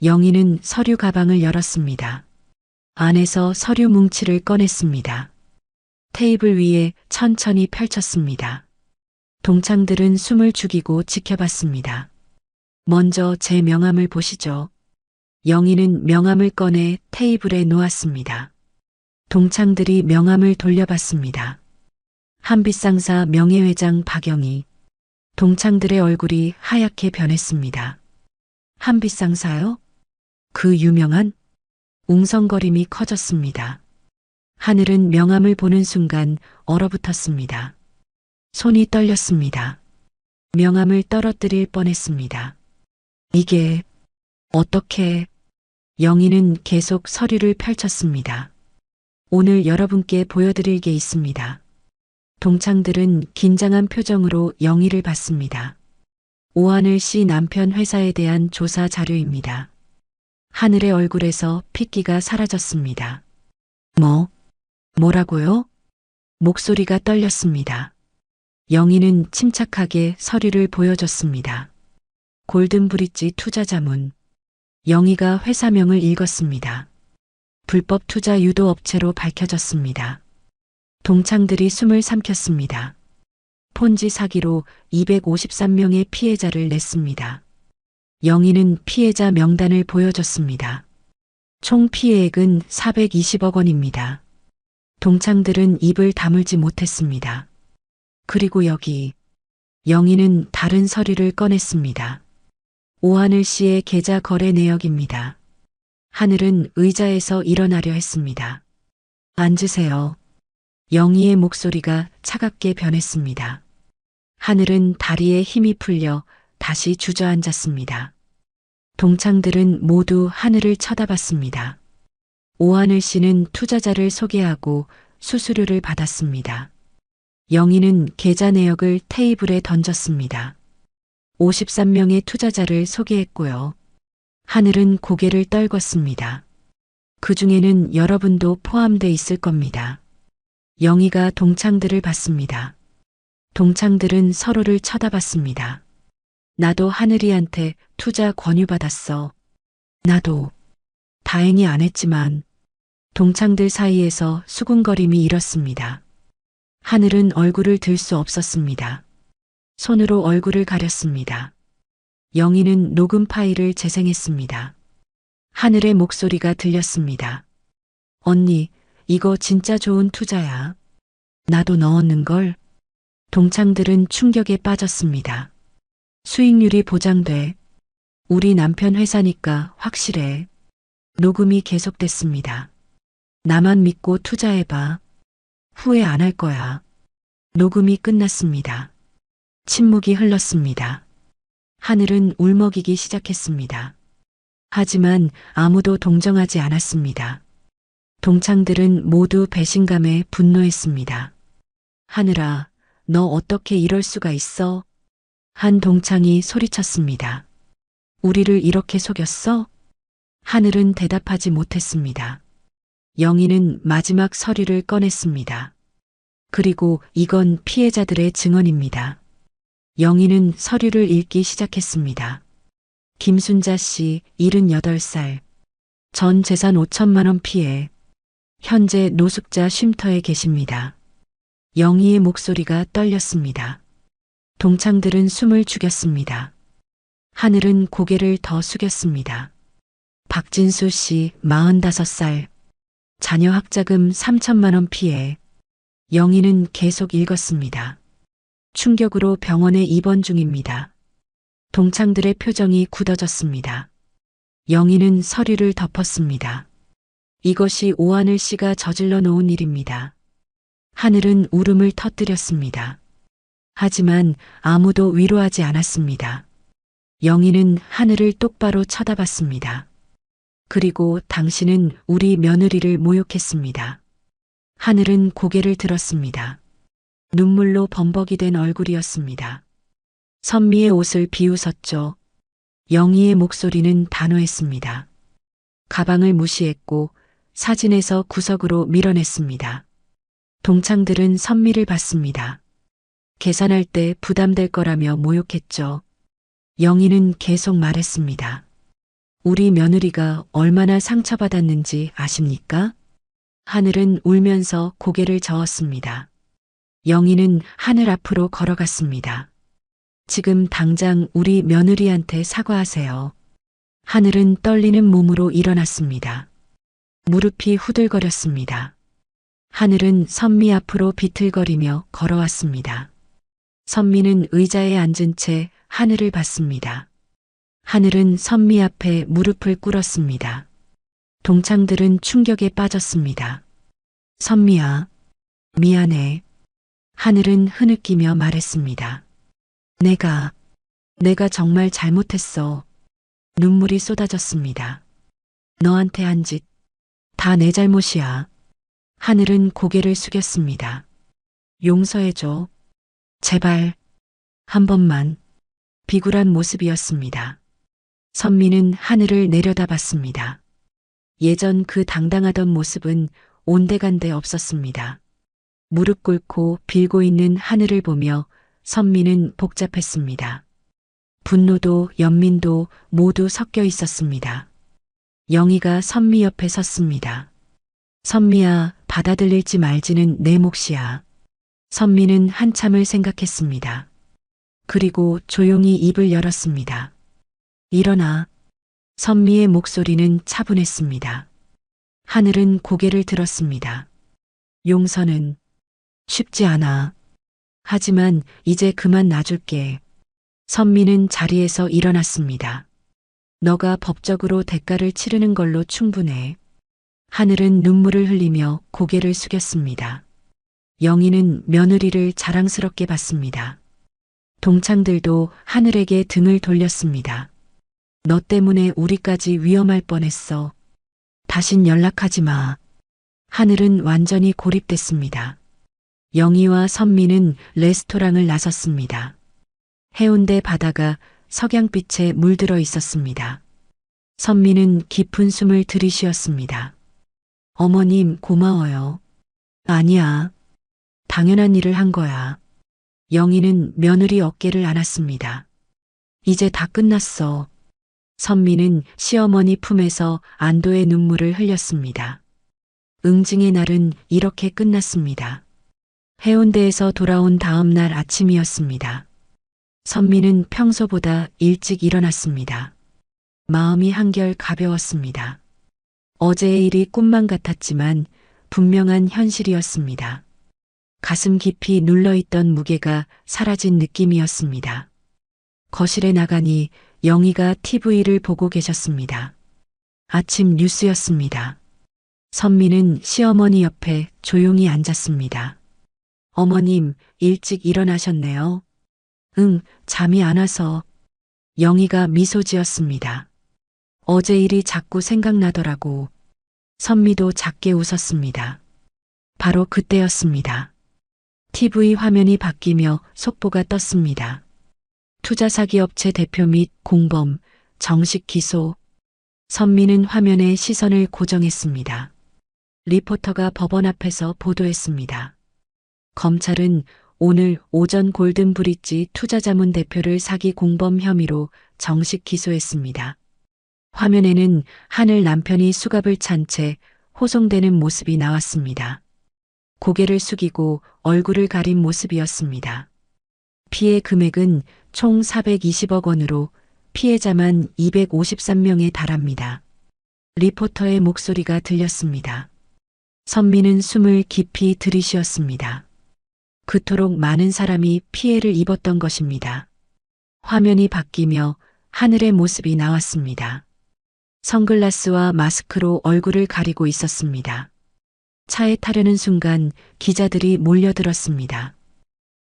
영희는 서류 가방을 열었습니다. 안에서 서류 뭉치를 꺼냈습니다. 테이블 위에 천천히 펼쳤습니다. 동창들은 숨을 죽이고 지켜봤습니다. 먼저 제 명함을 보시죠. 영희는 명함을 꺼내 테이블에 놓았습니다. 동창들이 명함을 돌려봤습니다. 한빛상사 명예회장 박영희. 동창들의 얼굴이 하얗게 변했습니다. 한빛상사요? 그 유명한? 웅성거림이 커졌습니다. 하늘은 명함을 보는 순간 얼어붙었습니다. 손이 떨렸습니다. 명함을 떨어뜨릴 뻔했습니다. 이게 어떻게? 영희는 계속 서류를 펼쳤습니다. 오늘 여러분께 보여드릴 게 있습니다. 동창들은 긴장한 표정으로 영희를 봤습니다. 오하늘 씨 남편 회사에 대한 조사 자료입니다. 하늘의 얼굴에서 핏기가 사라졌습니다. 뭐라고요? 목소리가 떨렸습니다. 영희는 침착하게 서류를 보여줬습니다. 골든브릿지 투자자문. 영희가 회사명을 읽었습니다. 불법 투자 유도 업체로 밝혀졌습니다. 동창들이 숨을 삼켰습니다. 폰지 사기로 253명의 피해자를 냈습니다. 영희는 피해자 명단을 보여줬습니다. 총 피해액은 420억 원입니다. 동창들은 입을 다물지 못했습니다. 그리고 여기 영희는 다른 서류를 꺼냈습니다. 오하늘 씨의 계좌 거래 내역입니다. 하늘은 의자에서 일어나려 했습니다. 앉으세요. 영희의 목소리가 차갑게 변했습니다. 하늘은 다리에 힘이 풀려 다시 주저앉았습니다. 동창들은 모두 하늘을 쳐다봤습니다. 오하늘 씨는 투자자를 소개하고 수수료를 받았습니다. 영희는 계좌 내역을 테이블에 던졌습니다. 53명의 투자자를 소개했고요. 하늘은 고개를 떨궜습니다. 그 중에는 여러분도 포함돼 있을 겁니다. 영희가 동창들을 봤습니다. 동창들은 서로를 쳐다봤습니다. 나도 하늘이한테 투자 권유받았어. 나도. 다행히 안 했지만. 동창들 사이에서 수군거림이 일었습니다. 하늘은 얼굴을 들 수 없었습니다. 손으로 얼굴을 가렸습니다. 영희는 녹음 파일을 재생했습니다. 하늘의 목소리가 들렸습니다. 언니, 이거 진짜 좋은 투자야. 나도 넣었는걸. 동창들은 충격에 빠졌습니다. 수익률이 보장돼. 우리 남편 회사니까 확실해. 녹음이 계속됐습니다. 나만 믿고 투자해봐. 후회 안 할 거야. 녹음이 끝났습니다. 침묵이 흘렀습니다. 하늘은 울먹이기 시작했습니다. 하지만 아무도 동정하지 않았습니다. 동창들은 모두 배신감에 분노했습니다. 하늘아, 너 어떻게 이럴 수가 있어? 한 동창이 소리쳤습니다. 우리를 이렇게 속였어? 하늘은 대답하지 못했습니다. 영희는 마지막 서류를 꺼냈습니다. 그리고 이건 피해자들의 증언입니다. 영희는 서류를 읽기 시작했습니다. 김순자 씨, 78살. 전 재산 5천만 원 피해. 현재 노숙자 쉼터에 계십니다. 영희의 목소리가 떨렸습니다. 동창들은 숨을 죽였습니다. 하늘은 고개를 더 숙였습니다. 박진수 씨, 45살. 자녀 학자금 3천만 원 피해. 영희는 계속 읽었습니다. 충격으로 병원에 입원 중입니다. 동창들의 표정이 굳어졌습니다. 영희는 서류를 덮었습니다. 이것이 오하늘 씨가 저질러 놓은 일입니다. 하늘은 울음을 터뜨렸습니다. 하지만 아무도 위로하지 않았습니다. 영희는 하늘을 똑바로 쳐다봤습니다. 그리고 당신은 우리 며느리를 모욕했습니다. 하늘은 고개를 들었습니다. 눈물로 범벅이 된 얼굴이었습니다. 선미의 옷을 비웃었죠. 영희의 목소리는 단호했습니다. 가방을 무시했고 사진에서 구석으로 밀어냈습니다. 동창들은 선미를 봤습니다. 계산할 때 부담될 거라며 모욕했죠. 영희는 계속 말했습니다. 우리 며느리가 얼마나 상처받았는지 아십니까? 하늘은 울면서 고개를 저었습니다. 영희는 하늘 앞으로 걸어갔습니다. 지금 당장 우리 며느리한테 사과하세요. 하늘은 떨리는 몸으로 일어났습니다. 무릎이 후들거렸습니다. 하늘은 선미 앞으로 비틀거리며 걸어왔습니다. 선미는 의자에 앉은 채 하늘을 봤습니다. 하늘은 선미 앞에 무릎을 꿇었습니다. 동창들은 충격에 빠졌습니다. 선미야, 미안해. 하늘은 흐느끼며 말했습니다. 내가 정말 잘못했어. 눈물이 쏟아졌습니다. 너한테 한 짓, 다 내 잘못이야. 하늘은 고개를 숙였습니다. 용서해줘. 제발, 한 번만. 비굴한 모습이었습니다. 선미는 하늘을 내려다봤습니다. 예전 그 당당하던 모습은 온데간데 없었습니다. 무릎 꿇고 빌고 있는 하늘을 보며 선미는 복잡했습니다. 분노도 연민도 모두 섞여 있었습니다. 영희가 선미 옆에 섰습니다. 선미야, 받아들일지 말지는 내 몫이야. 선미는 한참을 생각했습니다. 그리고 조용히 입을 열었습니다. 일어나. 선미의 목소리는 차분했습니다. 하늘은 고개를 들었습니다. 용서는 쉽지 않아. 하지만 이제 그만 놔줄게. 선미는 자리에서 일어났습니다. 너가 법적으로 대가를 치르는 걸로 충분해. 하늘은 눈물을 흘리며 고개를 숙였습니다. 영희는 며느리를 자랑스럽게 봤습니다. 동창들도 하늘에게 등을 돌렸습니다. 너 때문에 우리까지 위험할 뻔했어. 다신 연락하지 마. 하늘은 완전히 고립됐습니다. 영희와 선미는 레스토랑을 나섰습니다. 해운대 바다가 석양빛에 물들어 있었습니다. 선미는 깊은 숨을 들이쉬었습니다. 어머님, 고마워요. 아니야. 당연한 일을 한 거야. 영희는 며느리 어깨를 안았습니다. 이제 다 끝났어. 선미는 시어머니 품에서 안도의 눈물을 흘렸습니다. 응징의 날은 이렇게 끝났습니다. 해운대에서 돌아온 다음 날 아침이었습니다. 선미는 평소보다 일찍 일어났습니다. 마음이 한결 가벼웠습니다. 어제의 일이 꿈만 같았지만 분명한 현실이었습니다. 가슴 깊이 눌러있던 무게가 사라진 느낌이었습니다. 거실에 나가니 영희가 TV를 보고 계셨습니다. 아침 뉴스였습니다. 선미는 시어머니 옆에 조용히 앉았습니다. 어머님, 일찍 일어나셨네요. 응, 잠이 안 와서. 영희가 미소 지었습니다. 어제 일이 자꾸 생각나더라고. 선미도 작게 웃었습니다. 바로 그때였습니다. TV 화면이 바뀌며 속보가 떴습니다. 투자 사기 업체 대표 및 공범, 정식 기소. 선미는 화면에 시선을 고정했습니다. 리포터가 법원 앞에서 보도했습니다. 검찰은 오늘 오전 골든브릿지 투자자문 대표를 사기 공범 혐의로 정식 기소했습니다. 화면에는 하늘 남편이 수갑을 찬 채 호송되는 모습이 나왔습니다. 고개를 숙이고 얼굴을 가린 모습이었습니다. 피해 금액은 총 420억 원으로 피해자만 253명에 달합니다. 리포터의 목소리가 들렸습니다. 선미는 숨을 깊이 들이쉬었습니다. 그토록 많은 사람이 피해를 입었던 것입니다. 화면이 바뀌며 하늘의 모습이 나왔습니다. 선글라스와 마스크로 얼굴을 가리고 있었습니다. 차에 타려는 순간 기자들이 몰려들었습니다.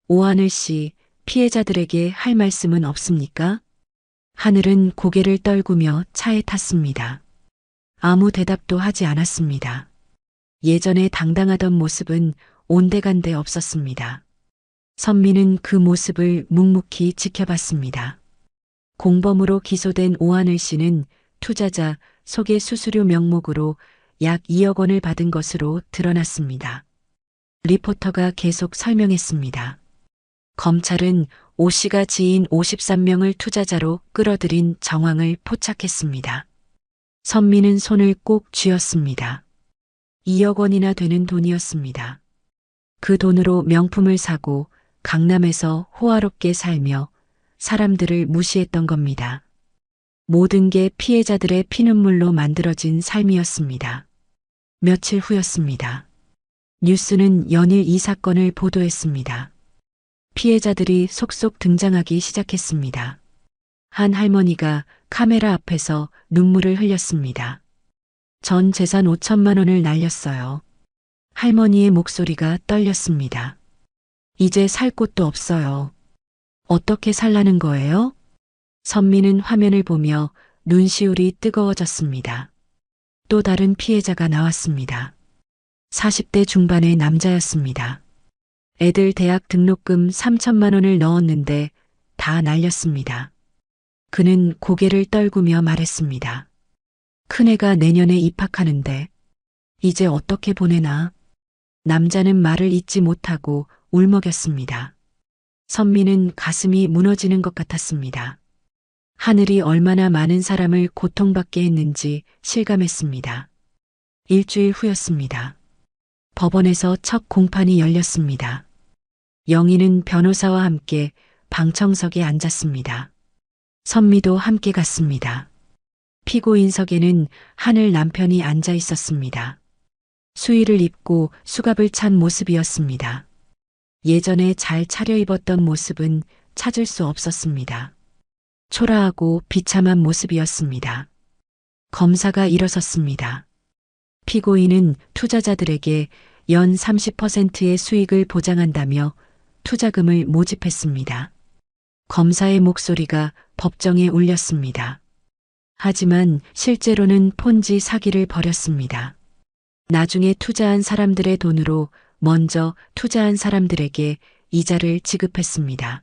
오하늘 씨, 피해자들에게 할 말씀은 없습니까? 하늘은 고개를 떨구며 차에 탔습니다. 아무 대답도 하지 않았습니다. 예전에 당당하던 모습은 온데간데 없었습니다. 선미는 그 모습을 묵묵히 지켜봤습니다. 공범으로 기소된 오하늘 씨는 투자자 소개 수수료 명목으로 약 2억 원을 받은 것으로 드러났습니다. 리포터가 계속 설명했습니다. 검찰은 오 씨가 지인 53명을 투자자로 끌어들인 정황을 포착했습니다. 선미는 손을 꼭 쥐었습니다. 2억 원이나 되는 돈이었습니다. 그 돈으로 명품을 사고 강남에서 호화롭게 살며 사람들을 무시했던 겁니다. 모든 게 피해자들의 피눈물로 만들어진 삶이었습니다. 며칠 후였습니다. 뉴스는 연일 이 사건을 보도했습니다. 피해자들이 속속 등장하기 시작했습니다. 한 할머니가 카메라 앞에서 눈물을 흘렸습니다. 전 재산 5천만 원을 날렸어요. 할머니의 목소리가 떨렸습니다. 이제 살 곳도 없어요. 어떻게 살라는 거예요? 선미는 화면을 보며 눈시울이 뜨거워졌습니다. 또 다른 피해자가 나왔습니다. 40대 중반의 남자였습니다. 애들 대학 등록금 3천만 원을 넣었는데 다 날렸습니다. 그는 고개를 떨구며 말했습니다. 큰애가 내년에 입학하는데 이제 어떻게 보내나? 남자는 말을 잇지 못하고 울먹였습니다. 선미는 가슴이 무너지는 것 같았습니다. 하늘이 얼마나 많은 사람을 고통받게 했는지 실감했습니다. 일주일 후였습니다. 법원에서 첫 공판이 열렸습니다. 영희는 변호사와 함께 방청석에 앉았습니다. 선미도 함께 갔습니다. 피고인석에는 하늘 남편이 앉아 있었습니다. 수의를 입고 수갑을 찬 모습이었습니다. 예전에 잘 차려입었던 모습은 찾을 수 없었습니다. 초라하고 비참한 모습이었습니다. 검사가 일어섰습니다. 피고인은 투자자들에게 연 30%의 수익을 보장한다며 투자금을 모집했습니다. 검사의 목소리가 법정에 울렸습니다. 하지만 실제로는 폰지 사기를 벌였습니다. 나중에 투자한 사람들의 돈으로 먼저 투자한 사람들에게 이자를 지급했습니다.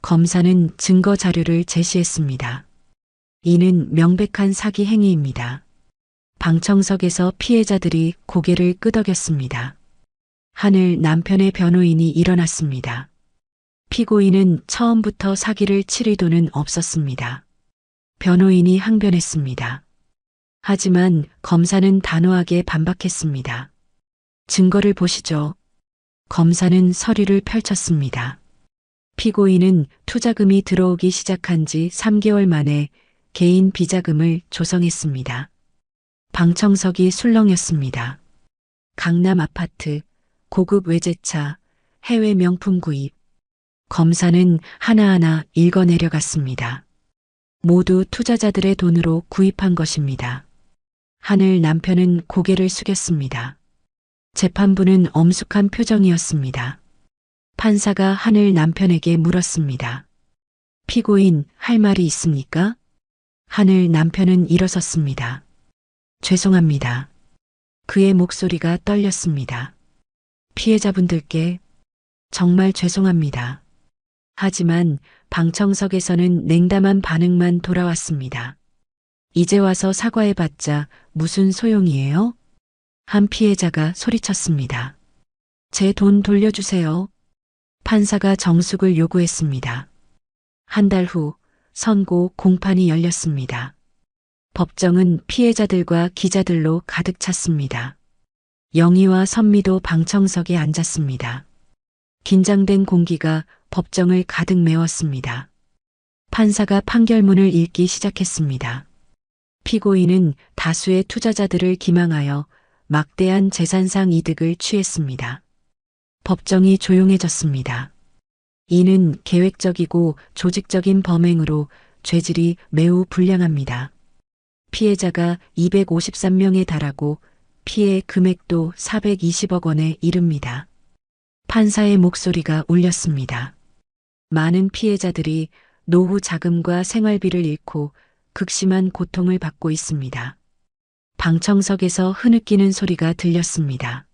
검사는 증거 자료를 제시했습니다. 이는 명백한 사기 행위입니다. 방청석에서 피해자들이 고개를 끄덕였습니다. 하늘 남편의 변호인이 일어났습니다. 피고인은 처음부터 사기를 칠 의도는 없었습니다. 변호인이 항변했습니다. 하지만 검사는 단호하게 반박했습니다. 증거를 보시죠. 검사는 서류를 펼쳤습니다. 피고인은 투자금이 들어오기 시작한 지 3개월 만에 개인 비자금을 조성했습니다. 방청석이 술렁였습니다. 강남 아파트, 고급 외제차, 해외 명품 구입. 검사는 하나하나 읽어내려갔습니다. 모두 투자자들의 돈으로 구입한 것입니다. 하늘 남편은 고개를 숙였습니다. 재판부는 엄숙한 표정이었습니다. 판사가 하늘 남편에게 물었습니다. 피고인, 할 말이 있습니까? 하늘 남편은 일어섰습니다. 죄송합니다. 그의 목소리가 떨렸습니다. 피해자분들께 정말 죄송합니다. 하지만 방청석에서는 냉담한 반응만 돌아왔습니다. 이제 와서 사과해봤자 무슨 소용이에요? 한 피해자가 소리쳤습니다. 제 돈 돌려주세요. 판사가 정숙을 요구했습니다. 한 달 후 선고 공판이 열렸습니다. 법정은 피해자들과 기자들로 가득 찼습니다. 영희와 선미도 방청석에 앉았습니다. 긴장된 공기가 법정을 가득 메웠습니다. 판사가 판결문을 읽기 시작했습니다. 피고인은 다수의 투자자들을 기망하여 막대한 재산상 이득을 취했습니다. 법정이 조용해졌습니다. 이는 계획적이고 조직적인 범행으로 죄질이 매우 불량합니다. 피해자가 253명에 달하고 피해 금액도 420억 원에 이릅니다. 판사의 목소리가 울렸습니다. 많은 피해자들이 노후 자금과 생활비를 잃고 극심한 고통을 받고 있습니다. 방청석에서 흐느끼는 소리가 들렸습니다.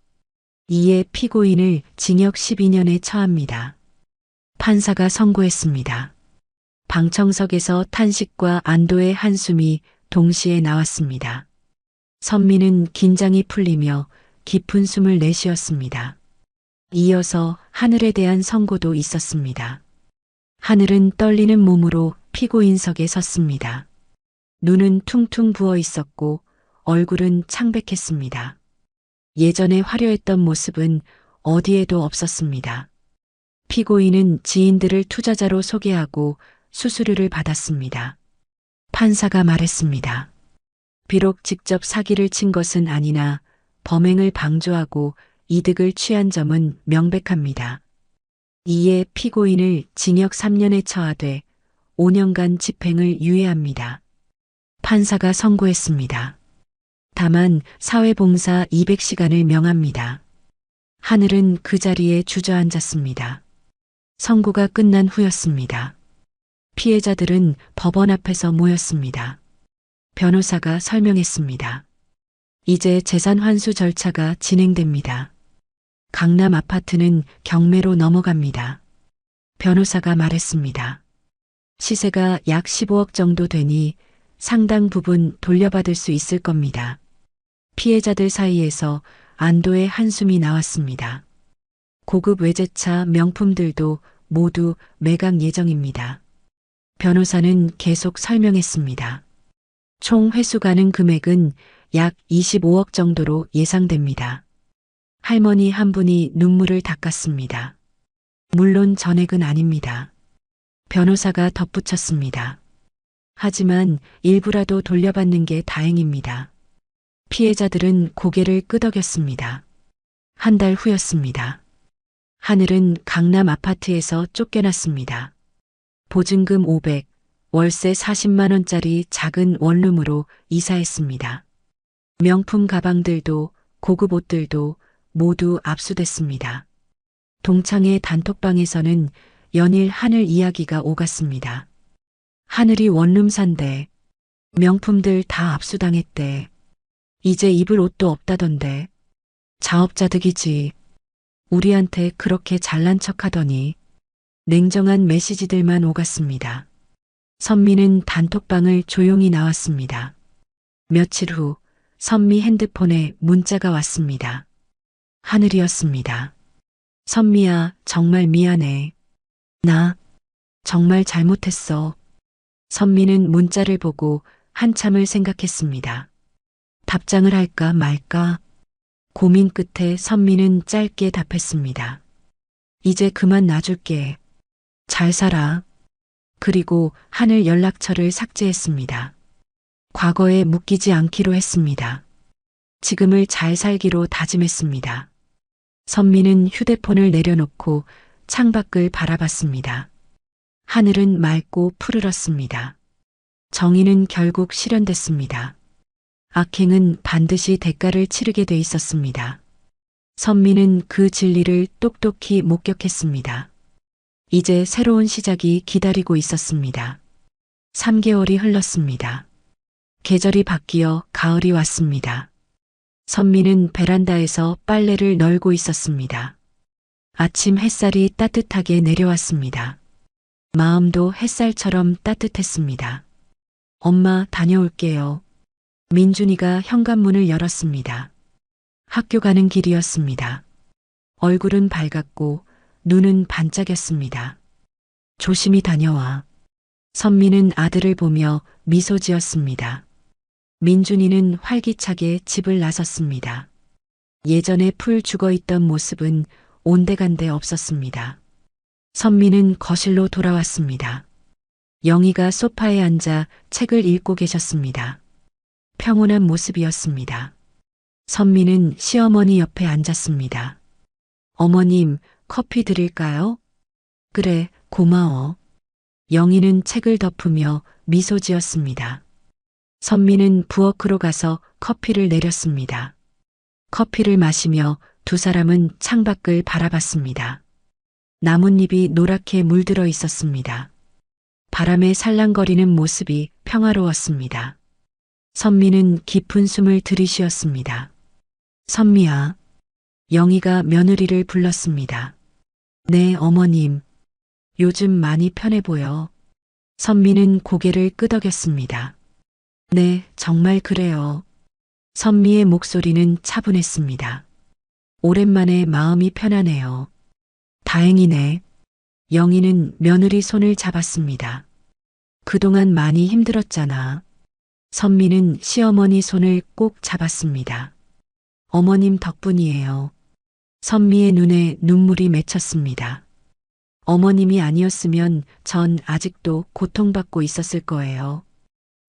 이에 피고인을 징역 12년에 처합니다. 판사가 선고했습니다. 방청석에서 탄식과 안도의 한숨이 동시에 나왔습니다. 선미는 긴장이 풀리며 깊은 숨을 내쉬었습니다. 이어서 하늘에 대한 선고도 있었습니다. 하늘은 떨리는 몸으로 피고인석에 섰습니다. 눈은 퉁퉁 부어 있었고 얼굴은 창백했습니다. 예전에 화려했던 모습은 어디에도 없었습니다. 피고인은 지인들을 투자자로 소개하고 수수료를 받았습니다. 판사가 말했습니다. 비록 직접 사기를 친 것은 아니나 범행을 방조하고 이득을 취한 점은 명백합니다. 이에 피고인을 징역 3년에 처하되 5년간 집행을 유예합니다. 판사가 선고했습니다. 다만 사회봉사 200시간을 명합니다. 하늘은 그 자리에 주저앉았습니다. 선고가 끝난 후였습니다. 피해자들은 법원 앞에서 모였습니다. 변호사가 설명했습니다. 이제 재산 환수 절차가 진행됩니다. 강남 아파트는 경매로 넘어갑니다. 변호사가 말했습니다. 시세가 약 15억 정도 되니 상당 부분 돌려받을 수 있을 겁니다. 피해자들 사이에서 안도의 한숨이 나왔습니다. 고급 외제차 명품들도 모두 매각 예정입니다. 변호사는 계속 설명했습니다. 총 회수 가능 금액은 약 25억 정도로 예상됩니다. 할머니 한 분이 눈물을 닦았습니다. 물론 전액은 아닙니다. 변호사가 덧붙였습니다. 하지만 일부라도 돌려받는 게 다행입니다. 피해자들은 고개를 끄덕였습니다. 한 달 후였습니다. 하늘은 강남 아파트에서 쫓겨났습니다. 보증금 500, 월세 40만 원짜리 작은 원룸으로 이사했습니다. 명품 가방들도 고급 옷들도 모두 압수됐습니다. 동창의 단톡방에서는 연일 하늘 이야기가 오갔습니다. 하늘이 원룸 산대. 명품들 다 압수당했대. 이제 입을 옷도 없다던데. 자업자득이지. 우리한테 그렇게 잘난 척하더니. 냉정한 메시지들만 오갔습니다. 선미는 단톡방을 조용히 나왔습니다. 며칠 후 선미 핸드폰에 문자가 왔습니다. 하늘이었습니다. 선미야, 정말 미안해. 나 정말 잘못했어. 선미는 문자를 보고 한참을 생각했습니다. 답장을 할까 말까? 고민 끝에 선미는 짧게 답했습니다. 이제 그만 놔줄게. 잘 살아. 그리고 하늘 연락처를 삭제했습니다. 과거에 묶이지 않기로 했습니다. 지금을 잘 살기로 다짐했습니다. 선미는 휴대폰을 내려놓고 창밖을 바라봤습니다. 하늘은 맑고 푸르렀습니다. 정의는 결국 실현됐습니다. 악행은 반드시 대가를 치르게 돼 있었습니다. 선미는 그 진리를 똑똑히 목격했습니다. 이제 새로운 시작이 기다리고 있었습니다. 3개월이 흘렀습니다. 계절이 바뀌어 가을이 왔습니다. 선미는 베란다에서 빨래를 널고 있었습니다. 아침 햇살이 따뜻하게 내려왔습니다. 마음도 햇살처럼 따뜻했습니다. 엄마, 다녀올게요. 민준이가 현관문을 열었습니다. 학교 가는 길이었습니다. 얼굴은 밝았고 눈은 반짝였습니다. 조심히 다녀와. 선미는 아들을 보며 미소 지었습니다. 민준이는 활기차게 집을 나섰습니다. 예전에 풀 죽어있던 모습은 온데간데 없었습니다. 선미는 거실로 돌아왔습니다. 영희가 소파에 앉아 책을 읽고 계셨습니다. 평온한 모습이었습니다. 선미는 시어머니 옆에 앉았습니다. 어머님, 커피 드릴까요? 그래, 고마워. 영희는 책을 덮으며 미소 지었습니다. 선미는 부엌으로 가서 커피를 내렸습니다. 커피를 마시며 두 사람은 창밖을 바라봤습니다. 나뭇잎이 노랗게 물들어 있었습니다. 바람에 살랑거리는 모습이 평화로웠습니다. 선미는 깊은 숨을 들이쉬었습니다. 선미야. 영희가 며느리를 불렀습니다. 네, 어머님. 요즘 많이 편해 보여. 선미는 고개를 끄덕였습니다. 네, 정말 그래요. 선미의 목소리는 차분했습니다. 오랜만에 마음이 편하네요. 다행이네. 영희는 며느리 손을 잡았습니다. 그동안 많이 힘들었잖아. 선미는 시어머니 손을 꼭 잡았습니다. 어머님 덕분이에요. 선미의 눈에 눈물이 맺혔습니다. 어머님이 아니었으면 전 아직도 고통받고 있었을 거예요.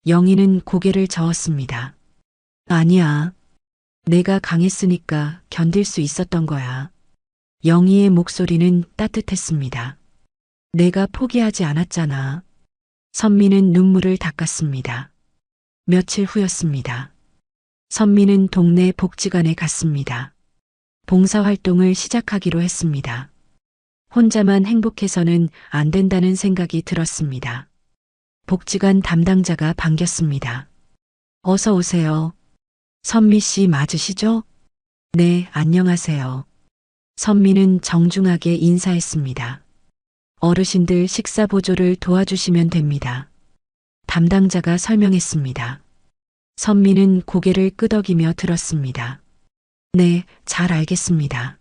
영희는 고개를 저었습니다. 아니야. 내가 강했으니까 견딜 수 있었던 거야. 영희의 목소리는 따뜻했습니다. 내가 포기하지 않았잖아. 선미는 눈물을 닦았습니다. 며칠 후였습니다. 선미는 동네 복지관에 갔습니다. 봉사활동을 시작하기로 했습니다. 혼자만 행복해서는 안 된다는 생각이 들었습니다. 복지관 담당자가 반겼습니다. 어서 오세요. 선미 씨 맞으시죠? 네, 안녕하세요. 선미는 정중하게 인사했습니다. 어르신들 식사 보조를 도와주시면 됩니다. 담당자가 설명했습니다. 선미는 고개를 끄덕이며 들었습니다. 네, 잘 알겠습니다.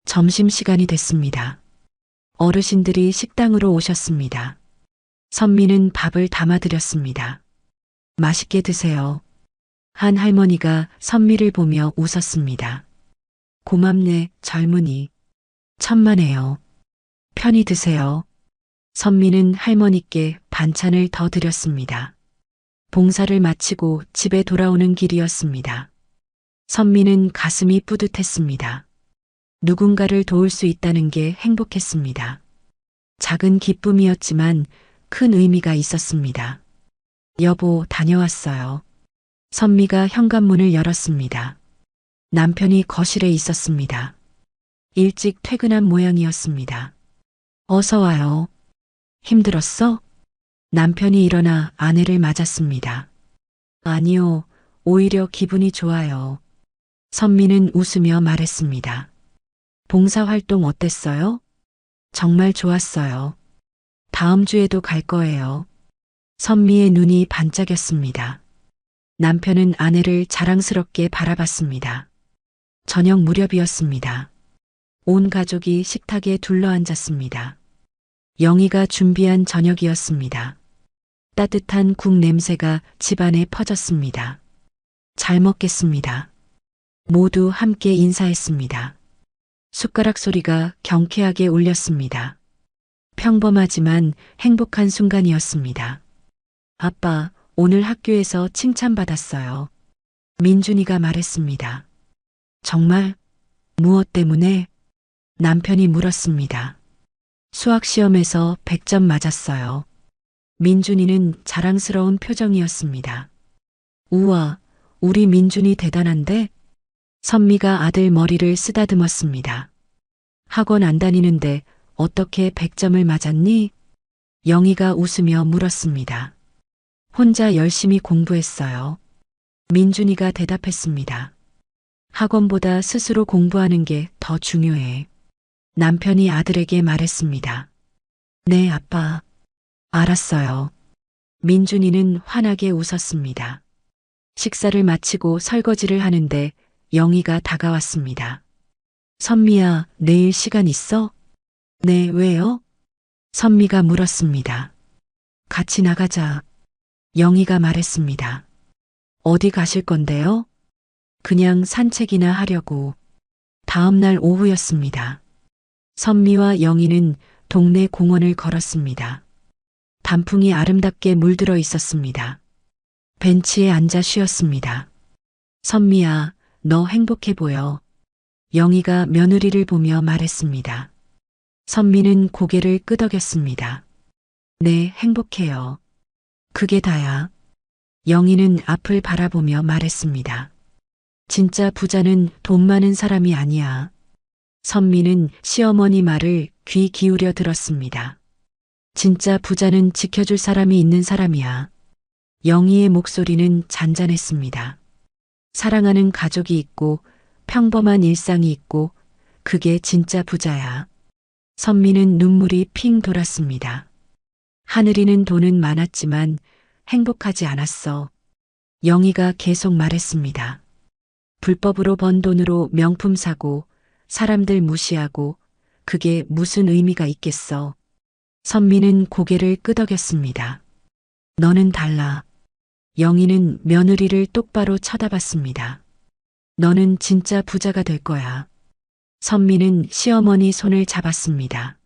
점심시간이 됐습니다. 어르신들이 식당으로 오셨습니다. 선미는 밥을 담아드렸습니다. 맛있게 드세요. 한 할머니가 선미를 보며 웃었습니다. 고맙네, 젊은이. 천만에요. 편히 드세요. 선미는 할머니께 반찬을 더 드렸습니다. 봉사를 마치고 집에 돌아오는 길이었습니다. 선미는 가슴이 뿌듯했습니다. 누군가를 도울 수 있다는 게 행복했습니다. 작은 기쁨이었지만 큰 의미가 있었습니다. 여보, 다녀왔어요. 선미가 현관문을 열었습니다. 남편이 거실에 있었습니다. 일찍 퇴근한 모양이었습니다. 어서 와요. 힘들었어? 남편이 일어나 아내를 맞았습니다. 아니요, 오히려 기분이 좋아요. 선미는 웃으며 말했습니다. 봉사활동 어땠어요? 정말 좋았어요. 다음 주에도 갈 거예요. 선미의 눈이 반짝였습니다. 남편은 아내를 자랑스럽게 바라봤습니다. 저녁 무렵이었습니다. 온 가족이 식탁에 둘러앉았습니다. 영희가 준비한 저녁이었습니다. 따뜻한 국 냄새가 집안에 퍼졌습니다. 잘 먹겠습니다. 모두 함께 인사했습니다. 숟가락 소리가 경쾌하게 울렸습니다. 평범하지만 행복한 순간이었습니다. 아빠, 오늘 학교에서 칭찬받았어요. 민준이가 말했습니다. 정말? 무엇 때문에? 남편이 물었습니다. 수학시험에서 100점 맞았어요. 민준이는 자랑스러운 표정이었습니다. 우와, 우리 민준이 대단한데? 선미가 아들 머리를 쓰다듬었습니다. 학원 안 다니는데 어떻게 100점을 맞았니? 영희가 웃으며 물었습니다. 혼자 열심히 공부했어요. 민준이가 대답했습니다. 학원보다 스스로 공부하는 게 더 중요해. 남편이 아들에게 말했습니다. 네, 아빠. 알았어요. 민준이는 환하게 웃었습니다. 식사를 마치고 설거지를 하는데 영희가 다가왔습니다. 선미야, 내일 시간 있어? 네, 왜요? 선미가 물었습니다. 같이 나가자. 영희가 말했습니다. 어디 가실 건데요? 그냥 산책이나 하려고. 다음 날 오후였습니다. 선미와 영희는 동네 공원을 걸었습니다. 단풍이 아름답게 물들어 있었습니다. 벤치에 앉아 쉬었습니다. 선미야, 너 행복해 보여. 영희가 며느리를 보며 말했습니다. 선미는 고개를 끄덕였습니다. 네, 행복해요. 그게 다야. 영희는 앞을 바라보며 말했습니다. 진짜 부자는 돈 많은 사람이 아니야. 선미는 시어머니 말을 귀 기울여 들었습니다. 진짜 부자는 지켜줄 사람이 있는 사람이야. 영희의 목소리는 잔잔했습니다. 사랑하는 가족이 있고 평범한 일상이 있고 그게 진짜 부자야. 선미는 눈물이 핑 돌았습니다. 하늘이는 돈은 많았지만 행복하지 않았어. 영희가 계속 말했습니다. 불법으로 번 돈으로 명품 사고 사람들 무시하고 그게 무슨 의미가 있겠어. 선미는 고개를 끄덕였습니다. 너는 달라. 영희는 며느리를 똑바로 쳐다봤습니다. 너는 진짜 부자가 될 거야. 선미는 시어머니 손을 잡았습니다.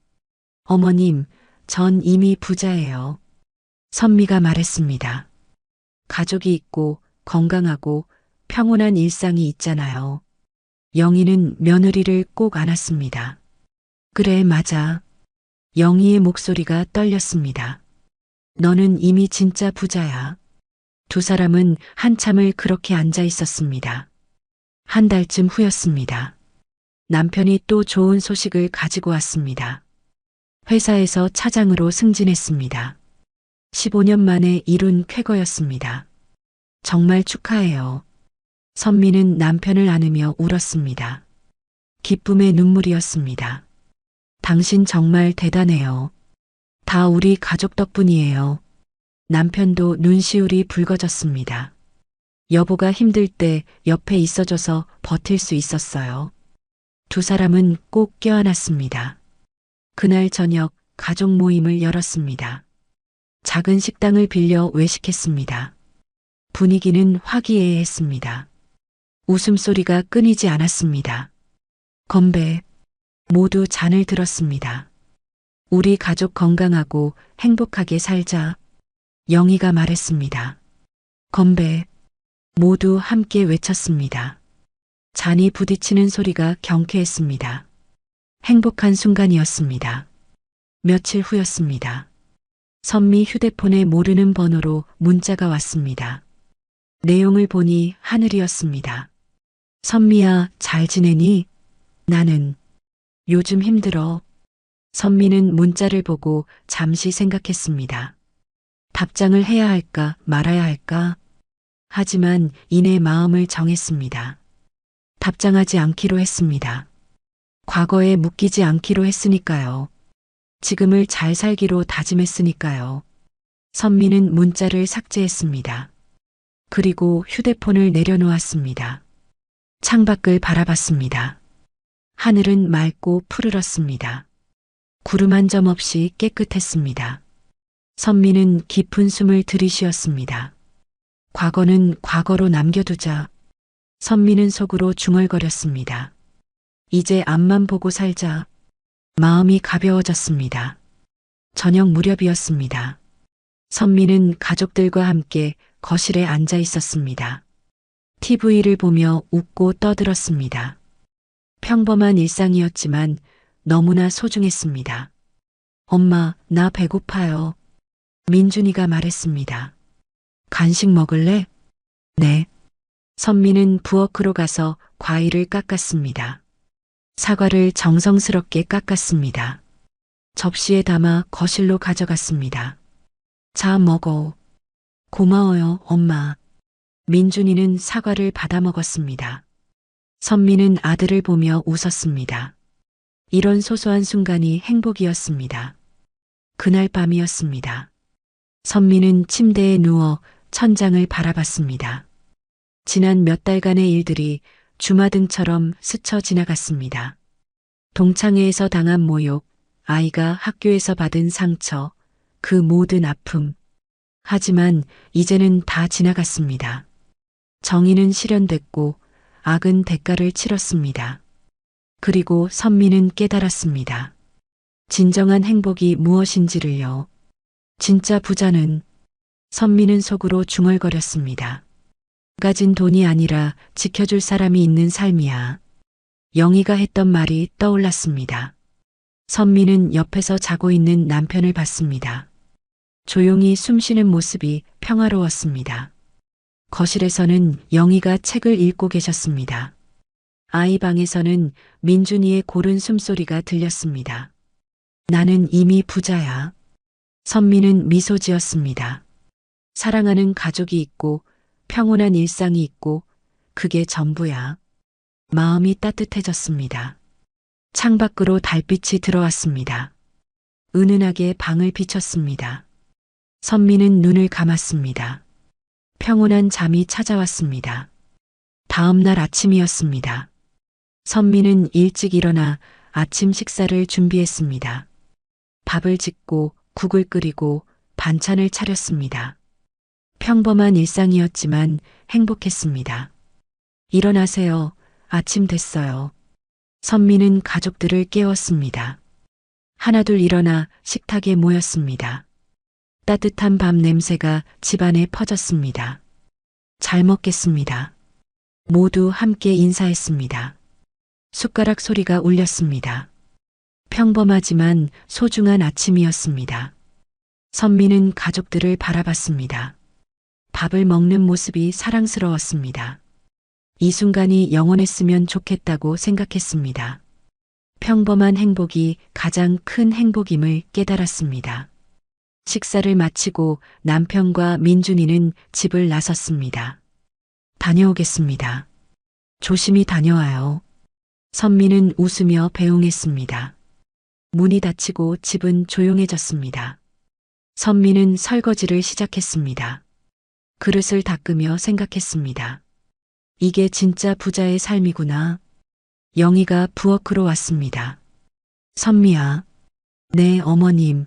어머님, 전 이미 부자예요. 선미가 말했습니다. 가족이 있고 건강하고 평온한 일상이 있잖아요. 영희는 며느리를 꼭 안았습니다. 그래, 맞아. 영희의 목소리가 떨렸습니다. 너는 이미 진짜 부자야. 두 사람은 한참을 그렇게 앉아 있었습니다. 한 달쯤 후였습니다. 남편이 또 좋은 소식을 가지고 왔습니다. 회사에서 차장으로 승진했습니다. 15년 만에 이룬 쾌거였습니다. 정말 축하해요. 선미는 남편을 안으며 울었습니다. 기쁨의 눈물이었습니다. 당신 정말 대단해요. 다 우리 가족 덕분이에요. 남편도 눈시울이 붉어졌습니다. 여보가 힘들 때 옆에 있어줘서 버틸 수 있었어요. 두 사람은 꼭 껴안았습니다. 그날 저녁 가족 모임을 열었습니다. 작은 식당을 빌려 외식했습니다. 분위기는 화기애애했습니다. 웃음소리가 끊이지 않았습니다. 건배. 모두 잔을 들었습니다. 우리 가족 건강하고 행복하게 살자. 영희가 말했습니다. 건배. 모두 함께 외쳤습니다. 잔이 부딪히는 소리가 경쾌했습니다. 행복한 순간이었습니다. 며칠 후였습니다. 선미 휴대폰에 모르는 번호로 문자가 왔습니다. 내용을 보니 하늘이었습니다. 선미야, 잘 지내니? 나는 요즘 힘들어. 선미는 문자를 보고 잠시 생각했습니다. 답장을 해야 할까 말아야 할까? 하지만 이내 마음을 정했습니다. 답장하지 않기로 했습니다. 과거에 묶이지 않기로 했으니까요. 지금을 잘 살기로 다짐했으니까요. 선미는 문자를 삭제했습니다. 그리고 휴대폰을 내려놓았습니다. 창밖을 바라봤습니다. 하늘은 맑고 푸르렀습니다. 구름 한 점 없이 깨끗했습니다. 선미는 깊은 숨을 들이쉬었습니다. 과거는 과거로 남겨두자. 선미는 속으로 중얼거렸습니다. 이제 앞만 보고 살자. 마음이 가벼워졌습니다. 저녁 무렵이었습니다. 선미는 가족들과 함께 거실에 앉아 있었습니다. TV를 보며 웃고 떠들었습니다. 평범한 일상이었지만 너무나 소중했습니다. 엄마, 나 배고파요. 민준이가 말했습니다. 간식 먹을래? 네. 선미는 부엌으로 가서 과일을 깎았습니다. 사과를 정성스럽게 깎았습니다. 접시에 담아 거실로 가져갔습니다. 자, 먹어. 고마워요, 엄마. 민준이는 사과를 받아 먹었습니다. 선미는 아들을 보며 웃었습니다. 이런 소소한 순간이 행복이었습니다. 그날 밤이었습니다. 선미는 침대에 누워 천장을 바라봤습니다. 지난 몇 달간의 일들이 주마등처럼 스쳐 지나갔습니다. 동창회에서 당한 모욕, 아이가 학교에서 받은 상처, 그 모든 아픔. 하지만 이제는 다 지나갔습니다. 정의는 실현됐고 악은 대가를 치렀습니다. 그리고 선미는 깨달았습니다. 진정한 행복이 무엇인지를요. 진짜 부자는 선미는 속으로 중얼거렸습니다. 가진 돈이 아니라 지켜줄 사람이 있는 삶이야. 영희가 했던 말이 떠올랐습니다. 선미는 옆에서 자고 있는 남편을 봤습니다. 조용히 숨쉬는 모습이 평화로웠습니다. 거실에서는 영희가 책을 읽고 계셨습니다. 아이 방에서는 민준이의 고른 숨소리가 들렸습니다. 나는 이미 부자야. 선미는 미소 지었습니다. 사랑하는 가족이 있고 평온한 일상이 있고 그게 전부야. 마음이 따뜻해졌습니다. 창밖으로 달빛이 들어왔습니다. 은은하게 방을 비췄습니다. 선미는 눈을 감았습니다. 평온한 잠이 찾아왔습니다. 다음 날 아침이었습니다. 선미는 일찍 일어나 아침 식사를 준비했습니다. 밥을 짓고 국을 끓이고 반찬을 차렸습니다. 평범한 일상이었지만 행복했습니다. 일어나세요. 아침 됐어요. 선미는 가족들을 깨웠습니다. 하나둘 일어나 식탁에 모였습니다. 따뜻한 밥 냄새가 집안에 퍼졌습니다. 잘 먹겠습니다. 모두 함께 인사했습니다. 숟가락 소리가 울렸습니다. 평범하지만 소중한 아침이었습니다. 선미는 가족들을 바라봤습니다. 밥을 먹는 모습이 사랑스러웠습니다. 이 순간이 영원했으면 좋겠다고 생각했습니다. 평범한 행복이 가장 큰 행복임을 깨달았습니다. 식사를 마치고 남편과 민준이는 집을 나섰습니다. 다녀오겠습니다. 조심히 다녀와요. 선미는 웃으며 배웅했습니다. 문이 닫히고 집은 조용해졌습니다. 선미는 설거지를 시작했습니다. 그릇을 닦으며 생각했습니다. 이게 진짜 부자의 삶이구나. 영희가 부엌으로 왔습니다. 선미야. 네, 어머님.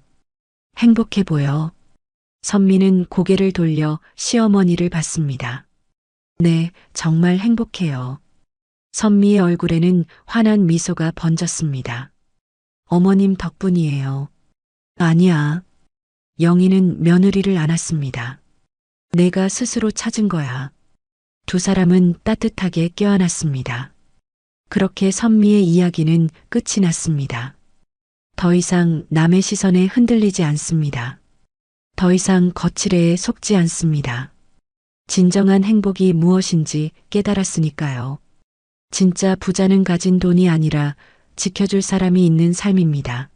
행복해 보여. 선미는 고개를 돌려 시어머니를 봤습니다. 네, 정말 행복해요. 선미의 얼굴에는 환한 미소가 번졌습니다. 어머님 덕분이에요. 아니야. 영희는 며느리를 안았습니다. 내가 스스로 찾은 거야. 두 사람은 따뜻하게 껴안았습니다. 그렇게 선미의 이야기는 끝이 났습니다. 더 이상 남의 시선에 흔들리지 않습니다. 더 이상 거칠애에 속지 않습니다. 진정한 행복이 무엇인지 깨달았으니까요. 진짜 부자는 가진 돈이 아니라 지켜줄 사람이 있는 삶입니다.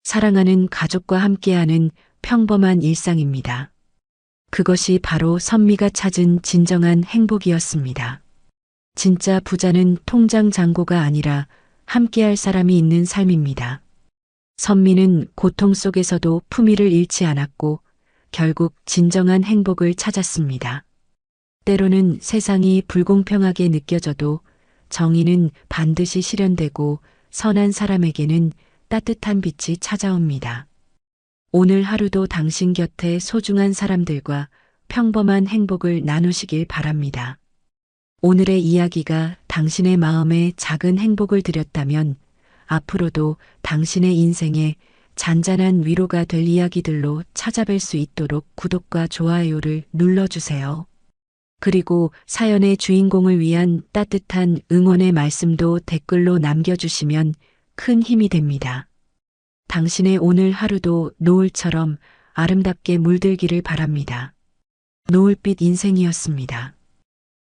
사랑하는 가족과 함께하는 평범한 일상입니다. 그것이 바로 선미가 찾은 진정한 행복이었습니다. 진짜 부자는 통장 잔고가 아니라 함께할 사람이 있는 삶입니다. 선미는 고통 속에서도 품위를 잃지 않았고 결국 진정한 행복을 찾았습니다. 때로는 세상이 불공평하게 느껴져도 정의는 반드시 실현되고 선한 사람에게는 따뜻한 빛이 찾아옵니다. 오늘 하루도 당신 곁에 소중한 사람들과 평범한 행복을 나누시길 바랍니다. 오늘의 이야기가 당신의 마음에 작은 행복을 드렸다면 앞으로도 당신의 인생에 잔잔한 위로가 될 이야기들로 찾아뵐 수 있도록 구독과 좋아요를 눌러주세요. 그리고 사연의 주인공을 위한 따뜻한 응원의 말씀도 댓글로 남겨주시면 큰 힘이 됩니다. 당신의 오늘 하루도 노을처럼 아름답게 물들기를 바랍니다. 노을빛 인생이었습니다.